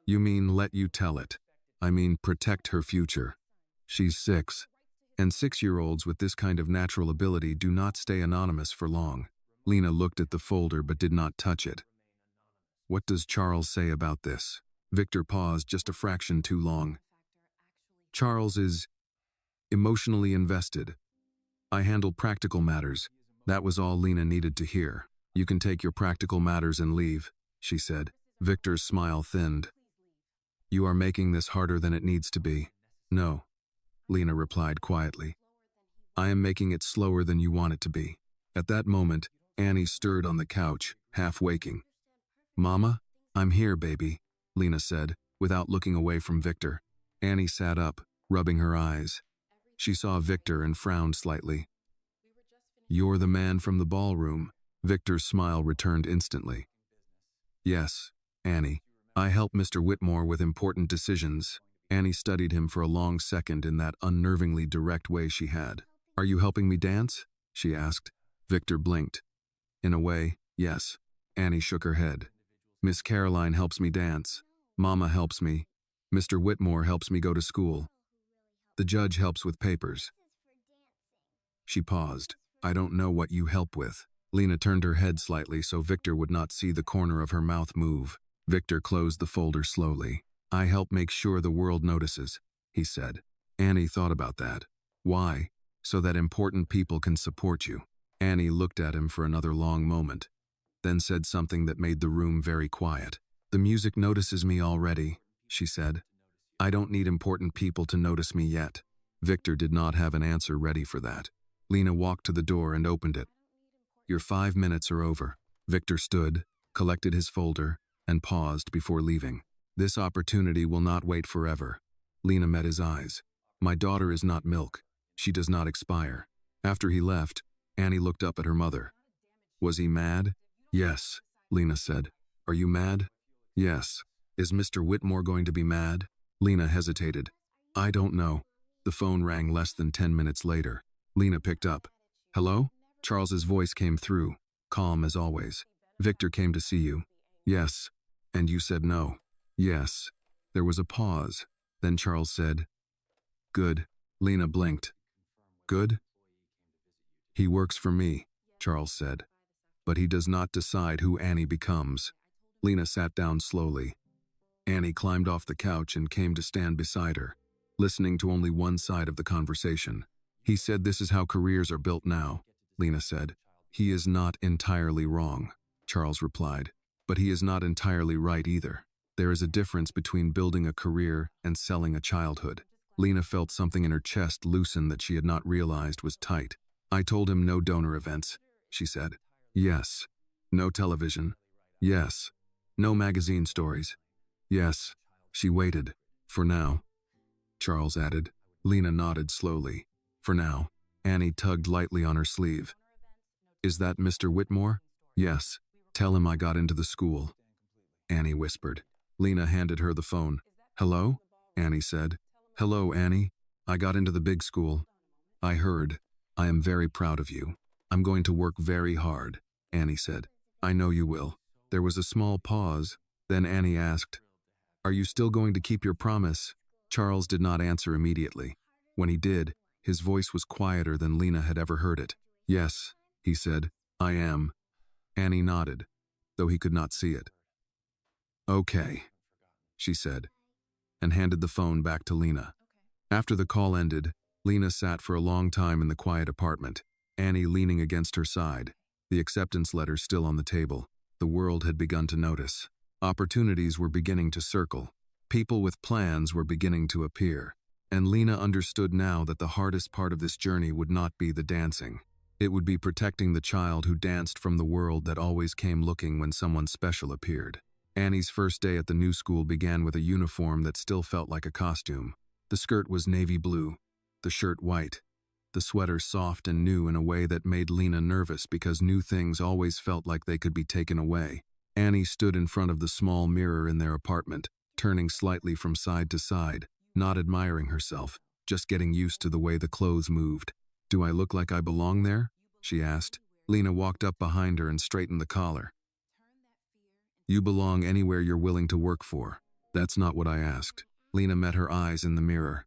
You mean let you tell it. I mean protect her future. She's 6, and 6-year-olds with this kind of natural ability do not stay anonymous for long. Lena looked at the folder but did not touch it. What does Charles say about this? Victor paused just a fraction too long. Charles is emotionally invested. I handle practical matters. That was all Lena needed to hear. You can take your practical matters and leave, she said. Victor's smile thinned. You are making this harder than it needs to be. No, Lena replied quietly. I am making it slower than you want it to be. At that moment, Annie stirred on the couch, half waking. Mama, I'm here, baby, Lena said, without looking away from Victor. Annie sat up, rubbing her eyes. She saw Victor and frowned slightly. You're the man from the ballroom. Victor's smile returned instantly. Yes, Annie. I help Mr. Whitmore with important decisions. Annie studied him for a long second in that unnervingly direct way she had. Are you helping me dance? She asked. Victor blinked. In a way, yes. Annie shook her head. Miss Caroline helps me dance. Mama helps me. Mr. Whitmore helps me go to school. The judge helps with papers. She paused. I don't know what you help with. Lena turned her head slightly so Victor would not see the corner of her mouth move. Victor closed the folder slowly. I help make sure the world notices, he said. Annie thought about that. Why? So that important people can support you. Annie looked at him for another long moment, then said something that made the room very quiet. The music notices me already, she said. I don't need important people to notice me yet. Victor did not have an answer ready for that. Lena walked to the door and opened it. Your 5 minutes are over. Victor stood, collected his folder, and paused before leaving. This opportunity will not wait forever. Lena met his eyes. My daughter is not milk. She does not expire. After he left, Annie looked up at her mother. Was he mad? Yes, Lena said. Are you mad? Yes. Is Mr. Whitmore going to be mad? Lena hesitated. I don't know. The phone rang less than 10 minutes later. Lena picked up. Hello? Charles's voice came through, calm as always. Victor came to see you. Yes. And you said no. Yes. There was a pause. Then Charles said, Good. Lena blinked. Good? He works for me, Charles said. But he does not decide who Annie becomes. Lena sat down slowly. Annie climbed off the couch and came to stand beside her, listening to only one side of the conversation. He said this is how careers are built now, Lena said. He is not entirely wrong, Charles replied. But he is not entirely right either. There is a difference between building a career and selling a childhood. Lena felt something in her chest loosen that she had not realized was tight. I told him no donor events, she said. Yes. No television. Yes. No magazine stories. Yes. She waited. For now. Charles added. Lena nodded slowly. For now. Annie tugged lightly on her sleeve. Is that Mr. Whitmore? Yes. Tell him I got into the school. Annie whispered. Lena handed her the phone. Hello? Annie said. Hello, Annie. I got into the big school. I heard. I am very proud of you. I'm going to work very hard, Annie said. I know you will. There was a small pause. Then Annie asked, Are you still going to keep your promise? Charles did not answer immediately. When he did, his voice was quieter than Lena had ever heard it. Yes, he said, I am. Annie nodded, though he could not see it. Okay, she said, and handed the phone back to Lena. After the call ended, Lena sat for a long time in the quiet apartment, Annie leaning against her side, the acceptance letter still on the table. The world had begun to notice. Opportunities were beginning to circle. People with plans were beginning to appear. And Lena understood now that the hardest part of this journey would not be the dancing. It would be protecting the child who danced from the world that always came looking when someone special appeared. Annie's first day at the new school began with a uniform that still felt like a costume. The skirt was navy blue, the shirt white, the sweater soft and new in a way that made Lena nervous because new things always felt like they could be taken away. Annie stood in front of the small mirror in their apartment, turning slightly from side to side, not admiring herself, just getting used to the way the clothes moved. "Do I look like I belong there?" she asked. Lena walked up behind her and straightened the collar. "You belong anywhere you're willing to work for." "That's not what I asked." Lena met her eyes in the mirror.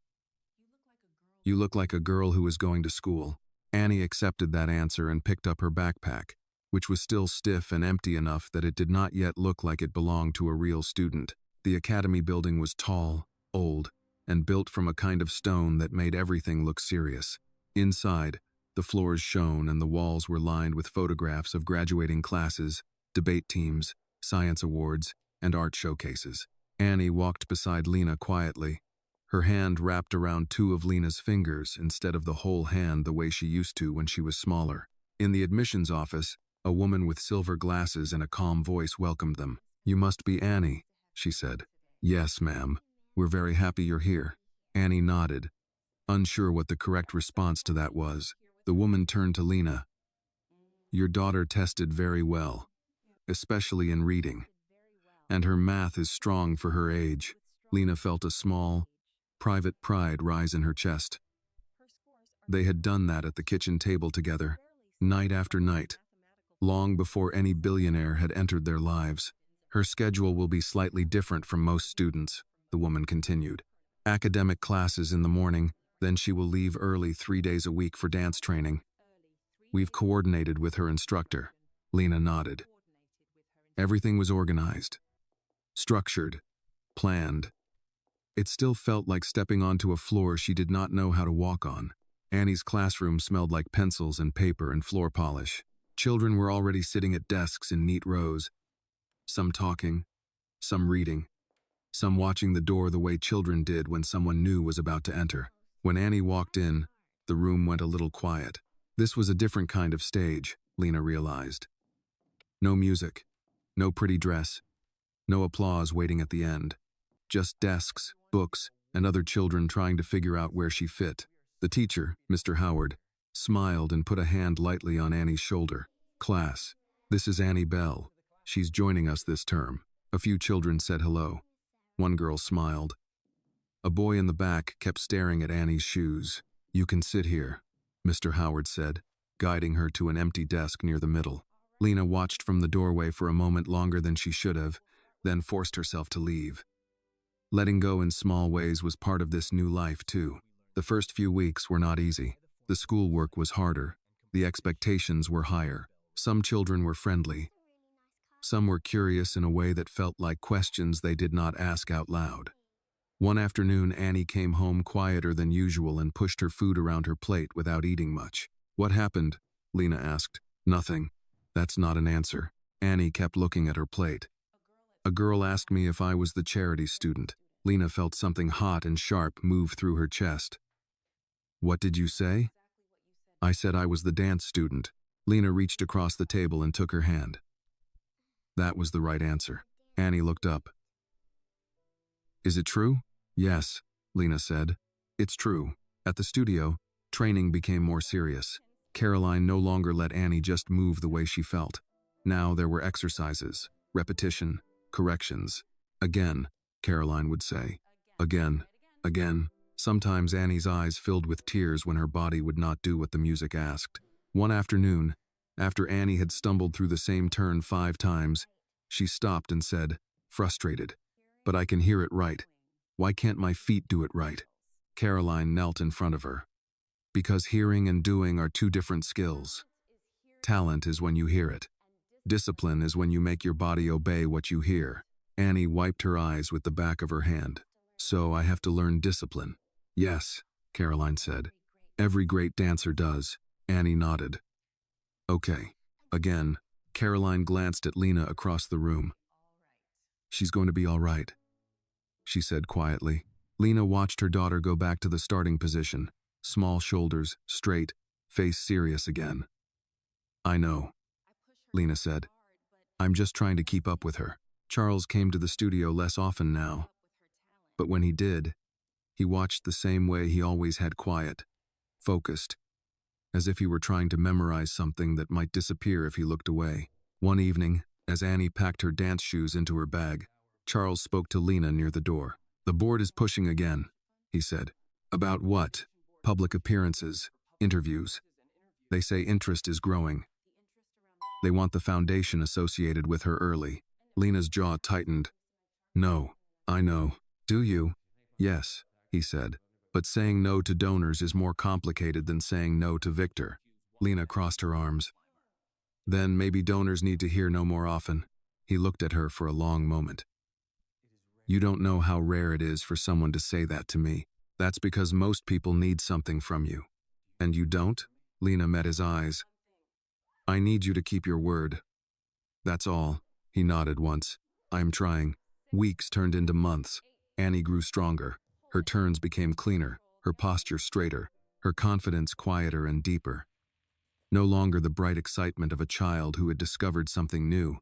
"You look like a girl who is going to school." Annie accepted that answer and picked up her backpack, which was still stiff and empty enough that it did not yet look like it belonged to a real student. The academy building was tall, old, and built from a kind of stone that made everything look serious. Inside, the floors shone and the walls were lined with photographs of graduating classes, debate teams, science awards, and art showcases. Annie walked beside Lena quietly, her hand wrapped around two of Lena's fingers instead of the whole hand the way she used to when she was smaller. In the admissions office, a woman with silver glasses and a calm voice welcomed them. "You must be Annie," she said. "Yes, ma'am. We're very happy you're here." Annie nodded, unsure what the correct response to that was. The woman turned to Lena. "Your daughter tested very well, especially in reading. And her math is strong for her age." Lena felt a small, private pride rise in her chest. They had done that at the kitchen table together, night after night, long before any billionaire had entered their lives. "Her schedule will be slightly different from most students," the woman continued. "Academic classes in the morning, then she will leave early 3 days a week for dance training. We've coordinated with her instructor." Lena nodded. Everything was organized, structured, planned. It still felt like stepping onto a floor she did not know how to walk on. Annie's classroom smelled like pencils and paper and floor polish. Children were already sitting at desks in neat rows, some talking, some reading, some watching the door the way children did when someone new was about to enter. When Annie walked in, the room went a little quiet. This was a different kind of stage, Lena realized. No music, no pretty dress, no applause waiting at the end. Just desks, books, and other children trying to figure out where she fit. The teacher, Mr. Howard, smiled and put a hand lightly on Annie's shoulder. "Class, this is Annie Bell. She's joining us this term." A few children said hello. One girl smiled. A boy in the back kept staring at Annie's shoes. "You can sit here," Mr. Howard said, guiding her to an empty desk near the middle. Lena watched from the doorway for a moment longer than she should have, then forced herself to leave. Letting go in small ways was part of this new life, too. The first few weeks were not easy. The schoolwork was harder. The expectations were higher. Some children were friendly. Some were curious in a way that felt like questions they did not ask out loud. One afternoon, Annie came home quieter than usual and pushed her food around her plate without eating much. "What happened?" Lena asked. "Nothing." That's not an answer. Annie kept looking at her plate. "A girl asked me if I was the charity student." Lena felt something hot and sharp move through her chest. "What did you say?" "I said I was the dance student." Lena reached across the table and took her hand. That was the right answer. Annie looked up. "Is it true?" "Yes," Lena said. "It's true." At the studio, training became more serious. Caroline no longer let Annie just move the way she felt. Now there were exercises, repetition, corrections. "Again," Caroline would say. "Again, again." Sometimes Annie's eyes filled with tears when her body would not do what the music asked. One afternoon, after Annie had stumbled through the same turn 5 times, she stopped and said, frustrated, "But I can hear it right. Why can't my feet do it right?" Caroline knelt in front of her. "Because hearing and doing are 2 different skills. Talent is when you hear it. Discipline is when you make your body obey what you hear." Annie wiped her eyes with the back of her hand. "So I have to learn discipline." "Yes," Caroline said. "Every great dancer does." Annie nodded. "Okay." Again, Caroline glanced at Lena across the room. "She's going to be all right," she said quietly. Lena watched her daughter go back to the starting position, small shoulders, straight, face serious again. I know, Lena said. I'm just trying to keep up with her. Charles came to the studio less often now, but when he did, he watched the same way he always had, quiet, focused, as if he were trying to memorize something that might disappear if he looked away. One evening, as Annie packed her dance shoes into her bag, Charles spoke to Lena near the door. The board is pushing again, he said. About what? Public appearances, interviews. They say interest is growing. They want the foundation associated with her early. Lena's jaw tightened. No, I know. Do you? Yes, he said. But saying no to donors is more complicated than saying no to Victor. Lena crossed her arms. Then maybe donors need to hear no more often. He looked at her for a long moment. You don't know how rare it is for someone to say that to me. That's because most people need something from you. And you don't? Lena met his eyes. I need you to keep your word. That's all. He nodded once. I'm trying. Weeks turned into months. Annie grew stronger. Her turns became cleaner, her posture straighter, her confidence quieter and deeper. No longer the bright excitement of a child who had discovered something new,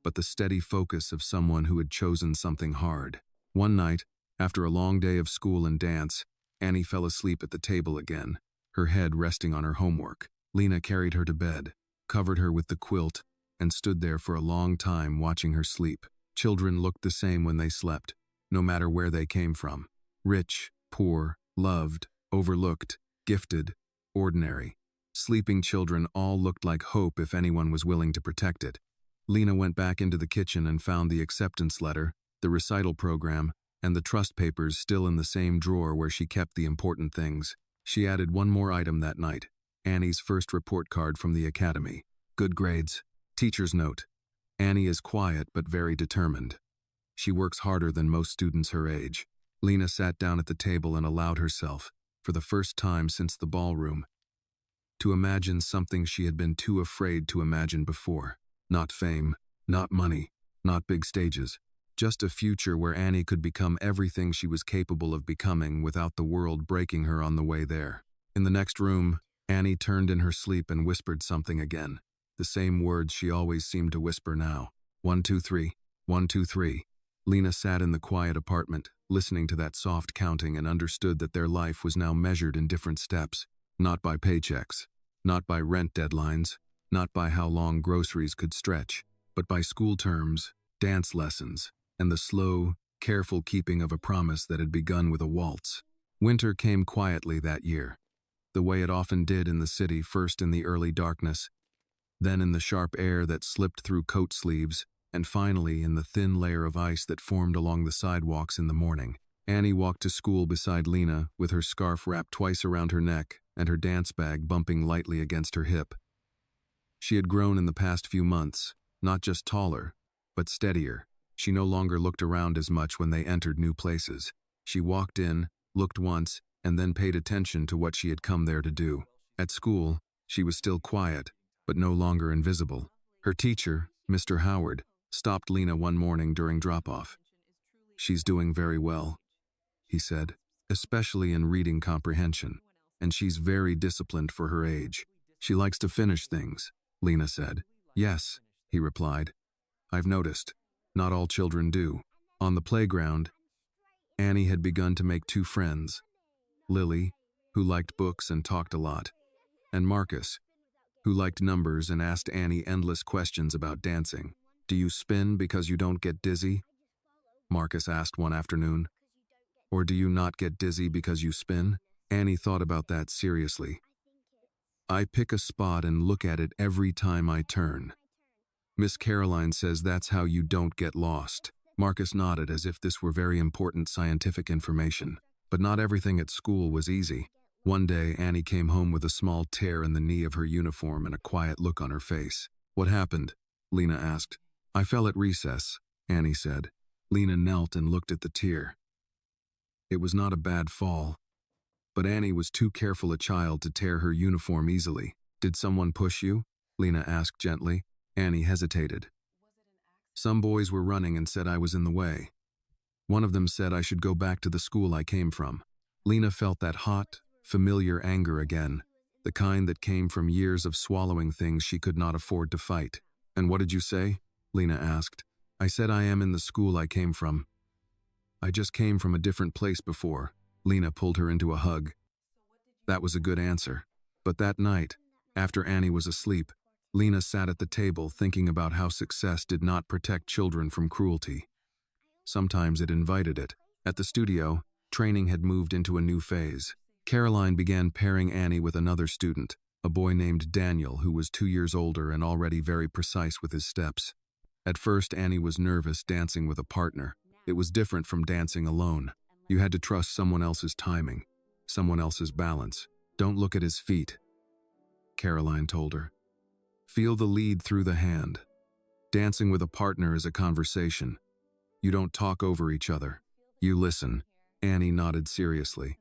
but the steady focus of someone who had chosen something hard. One night, after a long day of school and dance, Annie fell asleep at the table again, her head resting on her homework. Lena carried her to bed, covered her with the quilt, and stood there for a long time watching her sleep. Children looked the same when they slept, no matter where they came from. Rich, poor, loved, overlooked, gifted, ordinary. Sleeping children all looked like hope if anyone was willing to protect it. Lena went back into the kitchen and found the acceptance letter, the recital program, and the trust papers still in the same drawer where she kept the important things. She added one more item that night, Annie's first report card from the academy. Good grades. Teacher's note. Annie is quiet but very determined. She works harder than most students her age. Lena sat down at the table and allowed herself, for the first time since the ballroom, to imagine something she had been too afraid to imagine before. Not fame, not money, not big stages. Just a future where Annie could become everything she was capable of becoming without the world breaking her on the way there. In the next room, Annie turned in her sleep and whispered something again. The same words she always seemed to whisper now. 1, 2, 3. 1, 2, 3. Lena sat in the quiet apartment, listening to that soft counting, and understood that their life was now measured in different steps. Not by paychecks, not by rent deadlines, not by how long groceries could stretch, but by school terms, dance lessons, and the slow, careful keeping of a promise that had begun with a waltz. Winter came quietly that year, the way it often did in the city, first in the early darkness, then in the sharp air that slipped through coat sleeves, and finally in the thin layer of ice that formed along the sidewalks in the morning. Annie walked to school beside Lena, with her scarf wrapped twice around her neck and her dance bag bumping lightly against her hip. She had grown in the past few months, not just taller, but steadier. She no longer looked around as much when they entered new places. She walked in, looked once, and then paid attention to what she had come there to do. At school, she was still quiet, but no longer invisible. Her teacher, Mr. Howard, stopped Lena one morning during drop-off. She's doing very well, he said, especially in reading comprehension, and she's very disciplined for her age. She likes to finish things, Lena said. Yes, he replied. I've noticed. Not all children do. On the playground, Annie had begun to make two friends, Lily, who liked books and talked a lot, and Marcus, who liked numbers and asked Annie endless questions about dancing. Do you spin because you don't get dizzy? Marcus asked one afternoon. Or do you not get dizzy because you spin? Annie thought about that seriously. I pick a spot and look at it every time I turn. Miss Caroline says that's how you don't get lost. Marcus nodded as if this were very important scientific information. But not everything at school was easy. One day, Annie came home with a small tear in the knee of her uniform and a quiet look on her face. What happened? Lena asked. I fell at recess, Annie said. Lena knelt and looked at the tear. It was not a bad fall, but Annie was too careful a child to tear her uniform easily. Did someone push you? Lena asked gently. Annie hesitated. Some boys were running and said I was in the way. One of them said I should go back to the school I came from. Lena felt that hot, familiar anger again, the kind that came from years of swallowing things she could not afford to fight. "And what did you say?" Lena asked. "I said I am in the school I came from. I just came from a different place before." Lena pulled her into a hug. That was a good answer. But that night, after Annie was asleep, Lena sat at the table thinking about how success did not protect children from cruelty. Sometimes it invited it. At the studio, training had moved into a new phase. Caroline began pairing Annie with another student, a boy named Daniel who was 2 years older and already very precise with his steps. At first, Annie was nervous dancing with a partner. It was different from dancing alone. You had to trust someone else's timing, someone else's balance. "Don't look at his feet," Caroline told her. "Feel the lead through the hand. Dancing with a partner is a conversation. You don't talk over each other. You listen." Annie nodded seriously.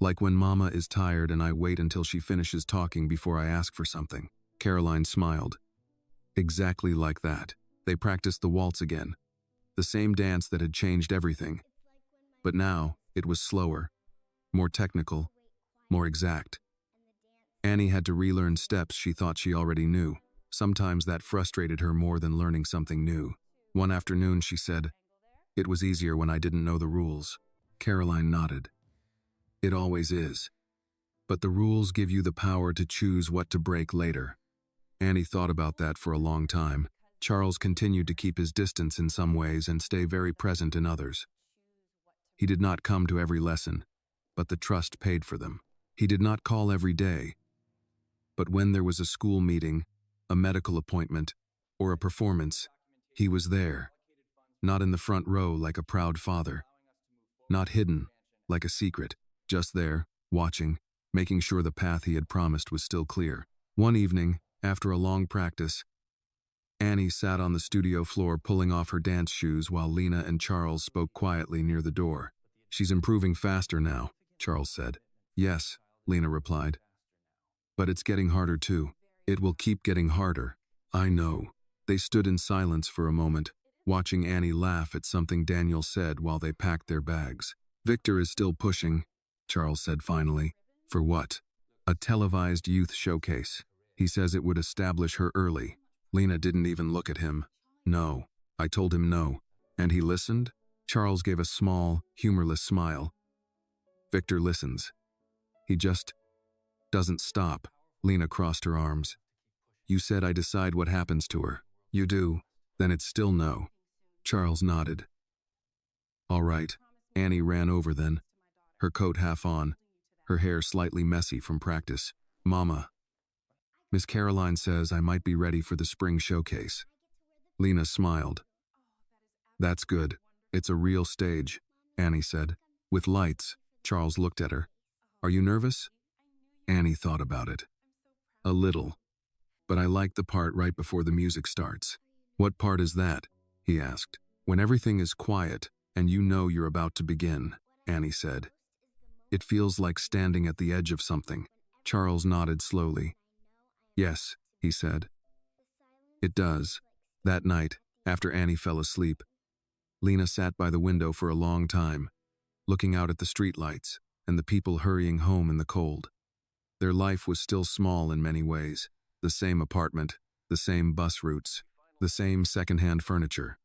"Like when Mama is tired and I wait until she finishes talking before I ask for something." Caroline smiled. Exactly like that. They practiced the waltz again. The same dance that had changed everything. But now, it was slower, more technical, more exact. Annie had to relearn steps she thought she already knew. Sometimes that frustrated her more than learning something new. One afternoon she said, "It was easier when I didn't know the rules." Caroline nodded. "It always is. But the rules give you the power to choose what to break later." Annie thought about that for a long time. Charles continued to keep his distance in some ways and stay very present in others. He did not come to every lesson, but the trust paid for them. He did not call every day. But when there was a school meeting, a medical appointment, or a performance, he was there. Not in the front row like a proud father. Not hidden, like a secret. Just there, watching, making sure the path he had promised was still clear. One evening, after a long practice, Annie sat on the studio floor pulling off her dance shoes while Lena and Charles spoke quietly near the door. "She's improving faster now," Charles said. "Yes," Lena replied. "But it's getting harder too. It will keep getting harder." "I know." They stood in silence for a moment, watching Annie laugh at something Daniel said while they packed their bags. "Victor is still pushing," Charles said finally. "For what?" "A televised youth showcase. He says it would establish her early." Lena didn't even look at him. "No. I told him no. And he listened?" Charles gave a small, humorless smile. "Victor listens. He just doesn't stop." Lena crossed her arms. "You said I decide what happens to her." "You do. Then it's still no." Charles nodded. "All right." Annie ran over then, her coat half on, her hair slightly messy from practice. "Mama, Miss Caroline says I might be ready for the spring showcase." Lena smiled. "That's good. It's a real stage," Annie said. "With lights." Charles looked at her. "Are you nervous?" Annie thought about it. "A little. But I like the part right before the music starts." "What part is that?" he asked. "When everything is quiet and you know you're about to begin," Annie said. "It feels like standing at the edge of something." Charles nodded slowly. "Yes," he said. "It does." That night, after Annie fell asleep, Lena sat by the window for a long time, looking out at the streetlights and the people hurrying home in the cold. Their life was still small in many ways. The same apartment, the same bus routes, the same secondhand furniture.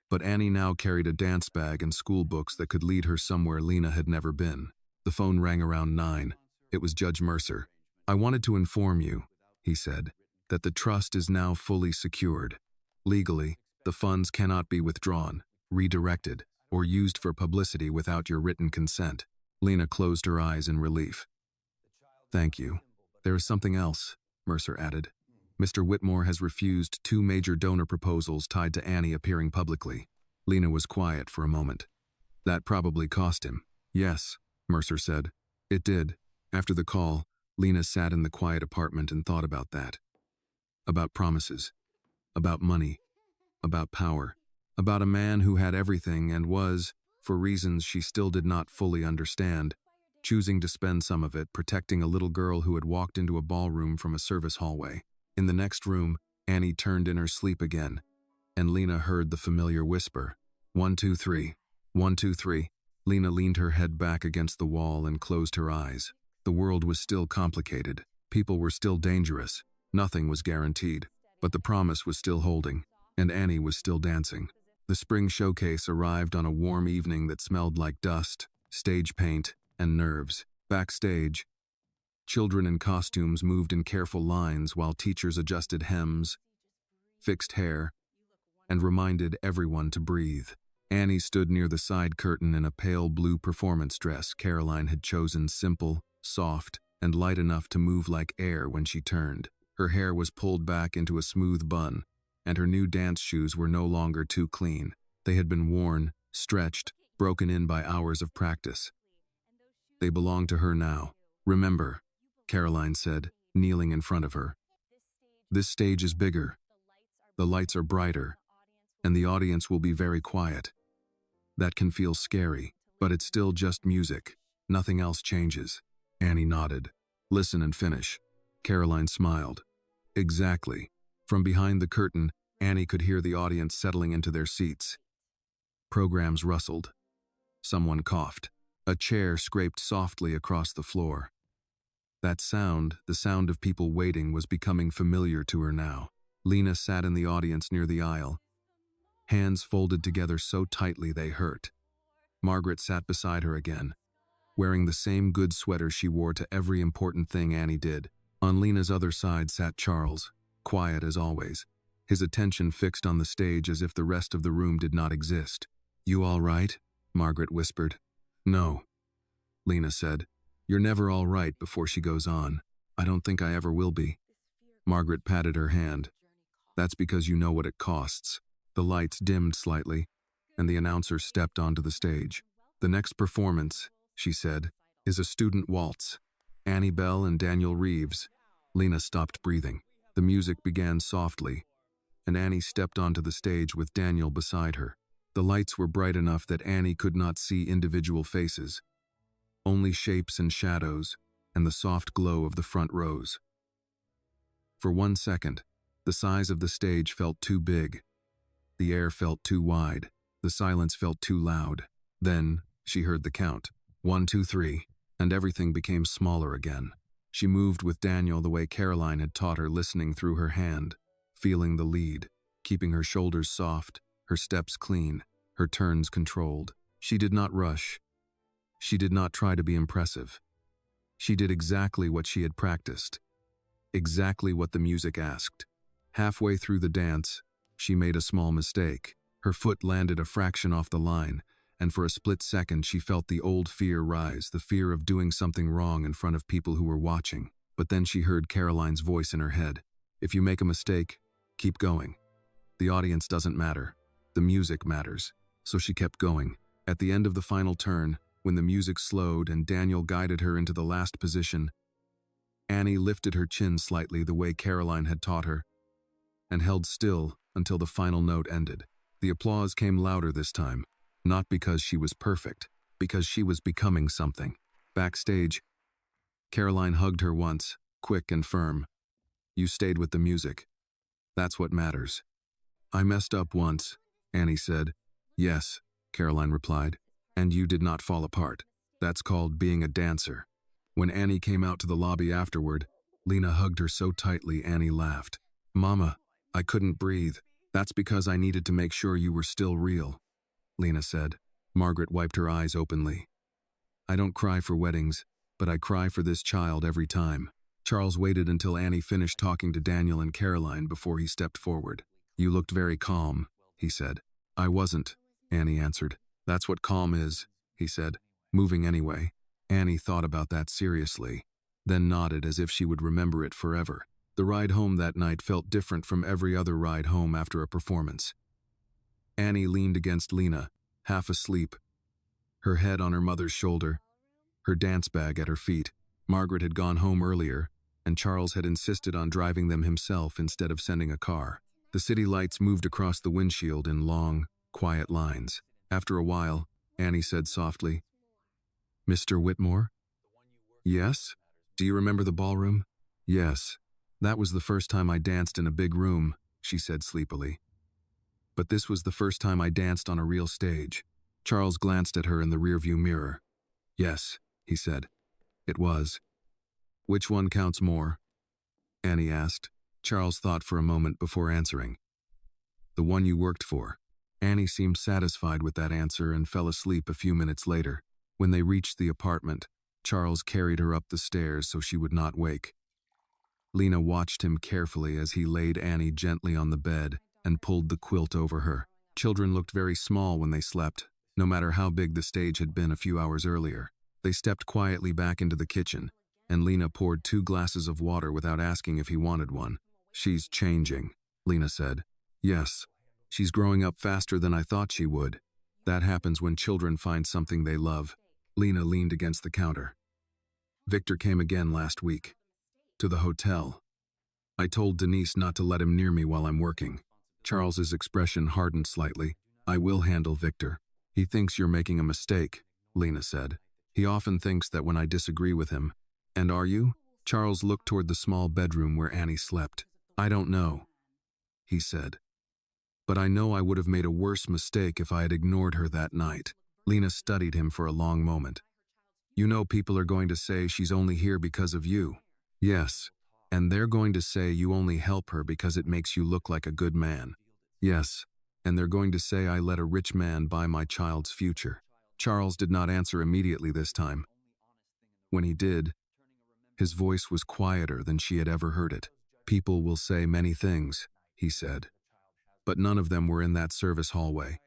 But Annie now carried a dance bag and school books that could lead her somewhere Lena had never been. The phone rang around 9. It was Judge Mercer. "I wanted to inform you," he said, "that the trust is now fully secured. Legally, the funds cannot be withdrawn, redirected, or used for publicity without your written consent." Lena closed her eyes in relief. "Thank you. There is something else," Mercer added. "Mr. Whitmore has refused 2 major donor proposals tied to Annie appearing publicly." Lena was quiet for a moment. "That probably cost him." "Yes," Mercer said. "It did." After the call, Lena sat in the quiet apartment and thought about that. About promises. About money. About power. About a man who had everything and was, for reasons she still did not fully understand, choosing to spend some of it protecting a little girl who had walked into a ballroom from a service hallway. In the next room, Annie turned in her sleep again, and Lena heard the familiar whisper, 1, 2, 3. 1, 2, 3. Lena leaned her head back against the wall and closed her eyes. The world was still complicated. People were still dangerous. Nothing was guaranteed. But the promise was still holding, and Annie was still dancing. The spring showcase arrived on a warm evening that smelled like dust, stage paint, and nerves. Backstage, children in costumes moved in careful lines while teachers adjusted hems, fixed hair, and reminded everyone to breathe. Annie stood near the side curtain in a pale blue performance dress Caroline had chosen, simple, soft, and light enough to move like air when she turned. Her hair was pulled back into a smooth bun, and her new dance shoes were no longer too clean. They had been worn, stretched, broken in by hours of practice. They belonged to her now. "Remember," Caroline said, kneeling in front of her, "this stage is bigger. The lights are brighter, and the audience will be very quiet. That can feel scary, but it's still just music. Nothing else changes." Annie nodded. "Listen and finish." Caroline smiled. "Exactly." From behind the curtain, Annie could hear the audience settling into their seats. Programs rustled. Someone coughed. A chair scraped softly across the floor. That sound, the sound of people waiting, was becoming familiar to her now. Lena sat in the audience near the aisle, hands folded together so tightly they hurt. Margaret sat beside her again, wearing the same good sweater she wore to every important thing Annie did. On Lena's other side sat Charles, quiet as always, his attention fixed on the stage as if the rest of the room did not exist. "You all right?" Margaret whispered. "No," Lena said. "You're never all right before she goes on. I don't think I ever will be." Margaret patted her hand. "That's because you know what it costs." The lights dimmed slightly, and the announcer stepped onto the stage. "The next performance," she said, "is a student waltz. Annie Bell and Daniel Reeves." Lena stopped breathing. The music began softly, and Annie stepped onto the stage with Daniel beside her. The lights were bright enough that Annie could not see individual faces, only shapes and shadows, and the soft glow of the front rows. For 1 second, the size of the stage felt too big. The air felt too wide. The silence felt too loud. Then, she heard the count. 1, 2, 3, and everything became smaller again. She moved with Daniel the way Caroline had taught her, listening through her hand, feeling the lead, keeping her shoulders soft, her steps clean, her turns controlled. She did not rush. She did not try to be impressive. She did exactly what she had practiced, exactly what the music asked. Halfway through the dance, she made a small mistake. Her foot landed a fraction off the line, and for a split second she felt the old fear rise, the fear of doing something wrong in front of people who were watching. But then she heard Caroline's voice in her head. "If you make a mistake, keep going. The audience doesn't matter. The music matters." So she kept going. At the end of the final turn, when the music slowed and Daniel guided her into the last position, Annie lifted her chin slightly the way Caroline had taught her, and held still until the final note ended. The applause came louder this time, not because she was perfect, because she was becoming something. Backstage, Caroline hugged her once, quick and firm. "You stayed with the music. That's what matters." "I messed up once," Annie said. "Yes," Caroline replied, "and you did not fall apart. That's called being a dancer." When Annie came out to the lobby afterward, Lena hugged her so tightly Annie laughed. "Mama, I couldn't breathe. That's because I needed to make sure you were still real," Lena said. Margaret wiped her eyes openly. "I don't cry for weddings, but I cry for this child every time." Charles waited until Annie finished talking to Daniel and Caroline before he stepped forward. "You looked very calm," he said. "I wasn't," Annie answered. "That's what calm is," he said. "Moving anyway." Annie thought about that seriously, then nodded as if she would remember it forever. The ride home that night felt different from every other ride home after a performance. Annie leaned against Lena, half asleep, her head on her mother's shoulder, her dance bag at her feet. Margaret had gone home earlier, and Charles had insisted on driving them himself instead of sending a car. The city lights moved across the windshield in long, quiet lines. After a while, Annie said softly, "Mr. Whitmore?" "Yes?" "Do you remember the ballroom?" "Yes. That was the first time I danced in a big room," she said sleepily. "But this was the first time I danced on a real stage." Charles glanced at her in the rearview mirror. "Yes," he said. "It was." Which one counts more? Annie asked. Charles thought for a moment before answering. The one you worked for. Annie seemed satisfied with that answer and fell asleep a few minutes later. When they reached the apartment, Charles carried her up the stairs so she would not wake. Lena watched him carefully as he laid Annie gently on the bed and pulled the quilt over her. Children looked very small when they slept, no matter how big the stage had been a few hours earlier. They stepped quietly back into the kitchen, and Lena poured 2 glasses of water without asking if he wanted one. She's changing, Lena said. Yes, she's growing up faster than I thought she would. That happens when children find something they love. Lena leaned against the counter. Victor came again last week. To the hotel. I told Denise not to let him near me while I'm working. Charles's expression hardened slightly. I will handle Victor. He thinks you're making a mistake, Lena said. He often thinks that when I disagree with him. And are you? Charles looked toward the small bedroom where Annie slept. I don't know, he said. But I know I would have made a worse mistake if I had ignored her that night. Lena studied him for a long moment. You know people are going to say she's only here because of you. Yes, and they're going to say you only help her because it makes you look like a good man. Yes, and they're going to say I let a rich man buy my child's future. Charles did not answer immediately this time. When he did, his voice was quieter than she had ever heard it. People will say many things, he said. But none of them were in that service hallway.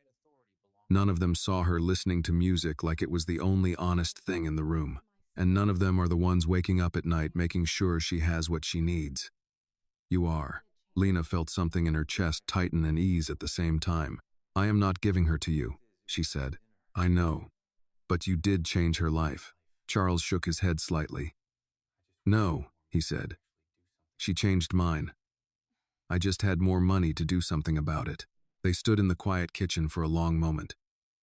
None of them saw her listening to music like it was the only honest thing in the room. And none of them are the ones waking up at night making sure she has what she needs. You are. Lena felt something in her chest tighten and ease at the same time. I am not giving her to you, she said. I know. But you did change her life. Charles shook his head slightly. No, he said. She changed mine. I just had more money to do something about it. They stood in the quiet kitchen for a long moment.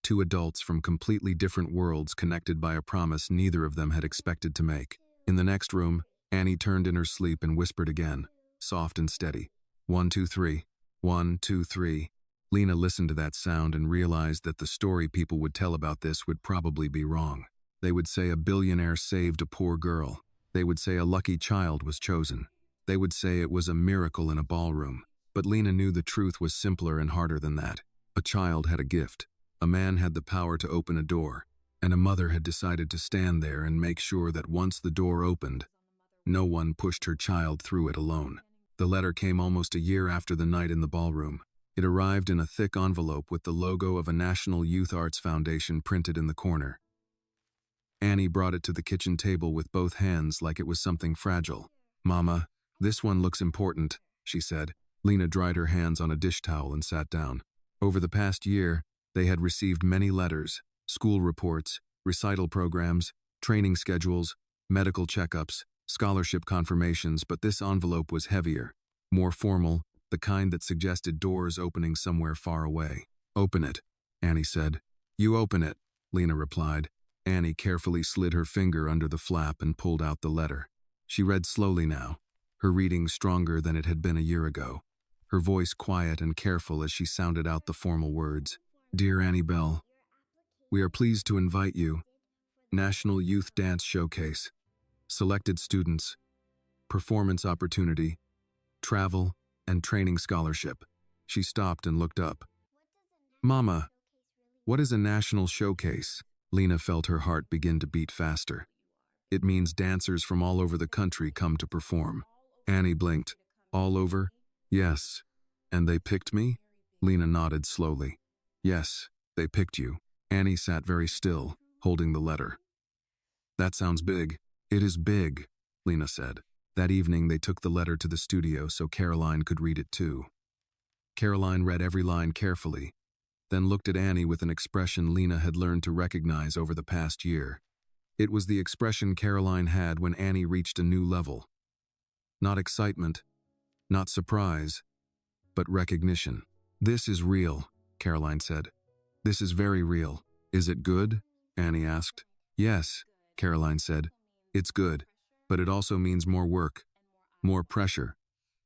2 adults from completely different worlds connected by a promise neither of them had expected to make. In the next room, Annie turned in her sleep and whispered again, soft and steady. 1, 2, 3. 1, 2, 3. Lena listened to that sound and realized that the story people would tell about this would probably be wrong. They would say a billionaire saved a poor girl. They would say a lucky child was chosen. They would say it was a miracle in a ballroom. But Lena knew the truth was simpler and harder than that. A child had a gift. A man had the power to open a door, and a mother had decided to stand there and make sure that once the door opened, no one pushed her child through it alone. The letter came almost a year after the night in the ballroom. It arrived in a thick envelope with the logo of a National Youth Arts Foundation printed in the corner. Annie brought it to the kitchen table with both hands like it was something fragile. Mama, this one looks important, she said. Lena dried her hands on a dish towel and sat down. Over the past year, they had received many letters, school reports, recital programs, training schedules, medical checkups, scholarship confirmations, but this envelope was heavier, more formal, the kind that suggested doors opening somewhere far away. Open it, Annie said. You open it, Lena replied. Annie carefully slid her finger under the flap and pulled out the letter. She read slowly now, her reading stronger than it had been a year ago, her voice quiet and careful as she sounded out the formal words. Dear Annie Bell, we are pleased to invite you. National Youth Dance Showcase. Selected students. Performance opportunity. Travel and training scholarship. She stopped and looked up. Mama, what is a national showcase? Lena felt her heart begin to beat faster. It means dancers from all over the country come to perform. Annie blinked. All over? Yes. And they picked me? Lena nodded slowly. Yes, they picked you. Annie sat very still, holding the letter. That sounds big. It is big, Lena said. That evening they took the letter to the studio so Caroline could read it too. Caroline read every line carefully, then looked at Annie with an expression Lena had learned to recognize over the past year. It was the expression Caroline had when Annie reached a new level. Not excitement, not surprise, but recognition. This is real, Caroline said. This is very real. Is it good? Annie asked. Yes, Caroline said. It's good, but it also means more work, more pressure,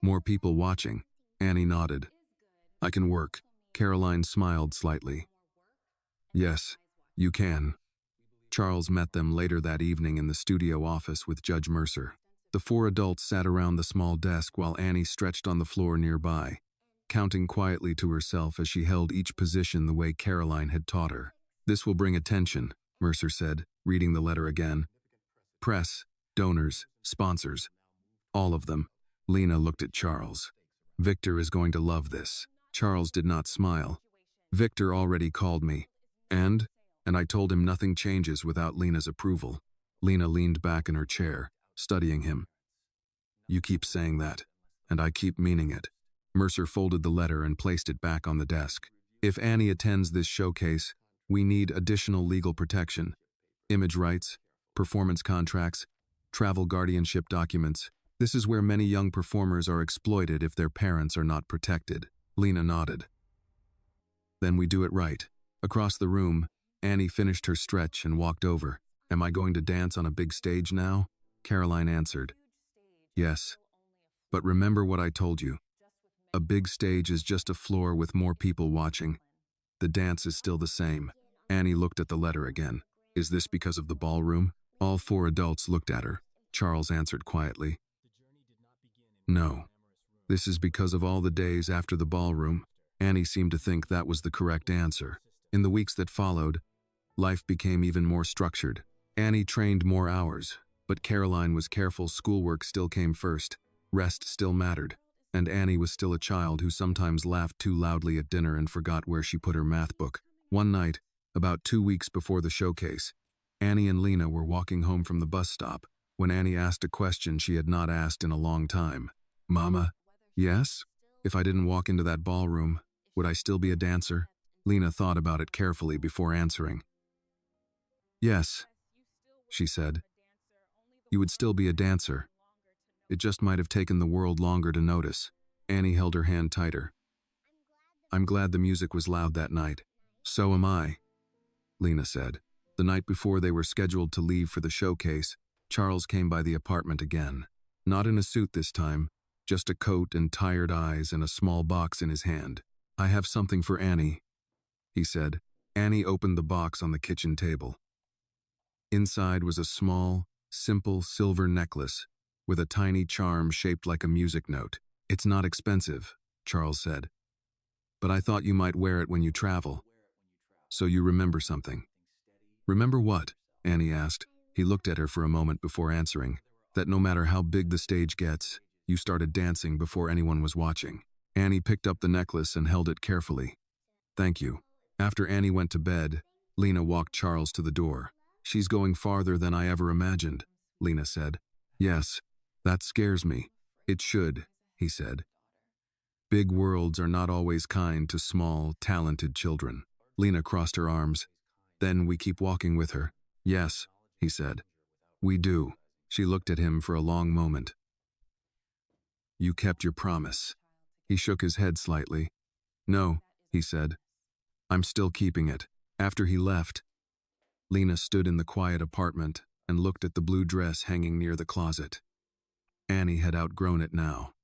more people watching. Annie nodded. I can work. Caroline smiled slightly. Yes, you can. Charles met them later that evening in the studio office with Judge Mercer. The four adults sat around the small desk while Annie stretched on the floor nearby, counting quietly to herself as she held each position the way Caroline had taught her. "This will bring attention," Mercer said, reading the letter again. "Press, donors, sponsors. All of them." Lena looked at Charles. "Victor is going to love this." Charles did not smile. "Victor already called me. And I told him nothing changes without Lena's approval." Lena leaned back in her chair, studying him. "You keep saying that, and I keep meaning it." Mercer folded the letter and placed it back on the desk. "If Annie attends this showcase, we need additional legal protection. Image rights, performance contracts, travel guardianship documents. This is where many young performers are exploited if their parents are not protected." Lena nodded. "Then we do it right." Across the room, Annie finished her stretch and walked over. "Am I going to dance on a big stage now?" Caroline answered. "Yes. But remember what I told you. A big stage is just a floor with more people watching. The dance is still the same." Annie looked at the letter again. "Is this because of the ballroom?" All four adults looked at her. Charles answered quietly. "No. This is because of all the days after the ballroom." Annie seemed to think that was the correct answer. In the weeks that followed, life became even more structured. Annie trained more hours, but Caroline was careful. Schoolwork still came first. Rest still mattered. And Annie was still a child who sometimes laughed too loudly at dinner and forgot where she put her math book. One night, about 2 weeks before the showcase, Annie and Lena were walking home from the bus stop when Annie asked a question she had not asked in a long time. "Mama?" "Yes? If I didn't walk into that ballroom, would I still be a dancer?" Lena thought about it carefully before answering. "Yes," she said. "You would still be a dancer. It just might have taken the world longer to notice." Annie held her hand tighter. "I'm glad the music was loud that night." "So am I," Lena said. The night before they were scheduled to leave for the showcase, Charles came by the apartment again. Not in a suit this time, just a coat and tired eyes and a small box in his hand. "I have something for Annie," he said. Annie opened the box on the kitchen table. Inside was a small, simple silver necklace with a tiny charm shaped like a music note. "It's not expensive," Charles said, "but I thought you might wear it when you travel. So you remember something." "Remember what?" Annie asked. He looked at her for a moment before answering. "That no matter how big the stage gets, you started dancing before anyone was watching." Annie picked up the necklace and held it carefully. "Thank you." After Annie went to bed, Lena walked Charles to the door. "She's going farther than I ever imagined," Lena said. "Yes, that scares me." "It should," he said. "Big worlds are not always kind to small, talented children." Lena crossed her arms. "Then we keep walking with her." "Yes," he said. "We do." She looked at him for a long moment. "You kept your promise." He shook his head slightly. "No," he said. "I'm still keeping it." After he left, Lena stood in the quiet apartment and looked at the blue dress hanging near the closet. Annie had outgrown it now.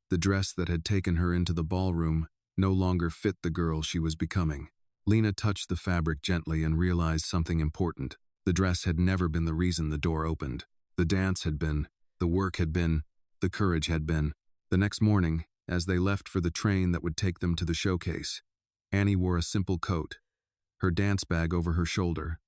The dress that had taken her into the ballroom no longer fit the girl she was becoming. Lena touched the fabric gently and realized something important. The dress had never been the reason the door opened. The dance had been, the work had been, the courage had been. The next morning, as they left for the train that would take them to the showcase, Annie wore a simple coat, her dance bag over her shoulder,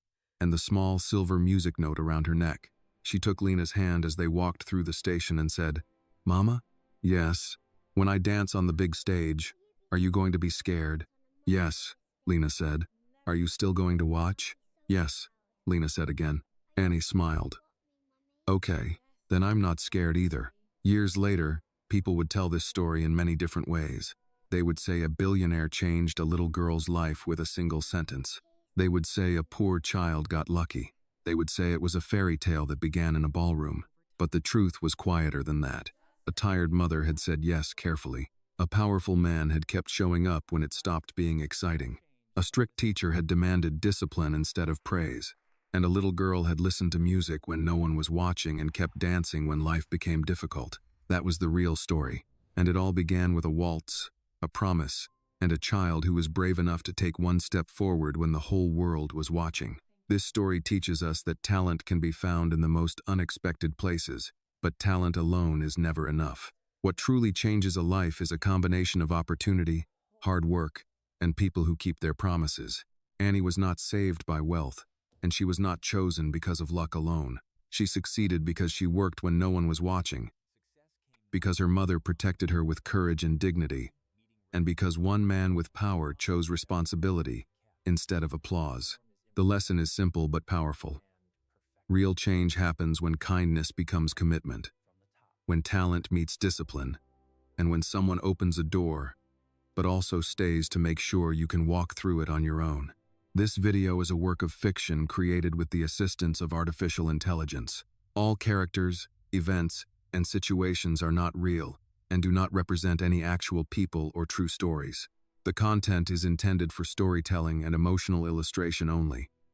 and the small silver music note around her neck. She took Lena's hand as they walked through the station and said, "Mama?" "Yes." "When I dance on the big stage, are you going to be scared?" "Yes," Lena said. "Are you still going to watch?" "Yes," Lena said again. Annie smiled. "Okay, then I'm not scared either." Years later, people would tell this story in many different ways. They would say a billionaire changed a little girl's life with a single sentence. They would say a poor child got lucky. They would say it was a fairy tale that began in a ballroom. But the truth was quieter than that. A tired mother had said yes carefully. A powerful man had kept showing up when it stopped being exciting. A strict teacher had demanded discipline instead of praise. And a little girl had listened to music when no one was watching and kept dancing when life became difficult. That was the real story. And it all began with a waltz, a promise, and a child who was brave enough to take one step forward when the whole world was watching. This story teaches us that talent can be found in the most unexpected places, But talent alone is never enough. What truly changes a life is a combination of opportunity, hard work, and people who keep their promises. Annie was not saved by wealth, and she was not chosen because of luck alone. She succeeded because she worked when no one was watching, because her mother protected her with courage and dignity, and because one man with power chose responsibility instead of applause. The lesson is simple but powerful. Real change happens when kindness becomes commitment, when talent meets discipline, and when someone opens a door, but also stays to make sure you can walk through it on your own. This video is a work of fiction created with the assistance of artificial intelligence. All characters, events, and situations are not real and do not represent any actual people or true stories. The content is intended for storytelling and emotional illustration only.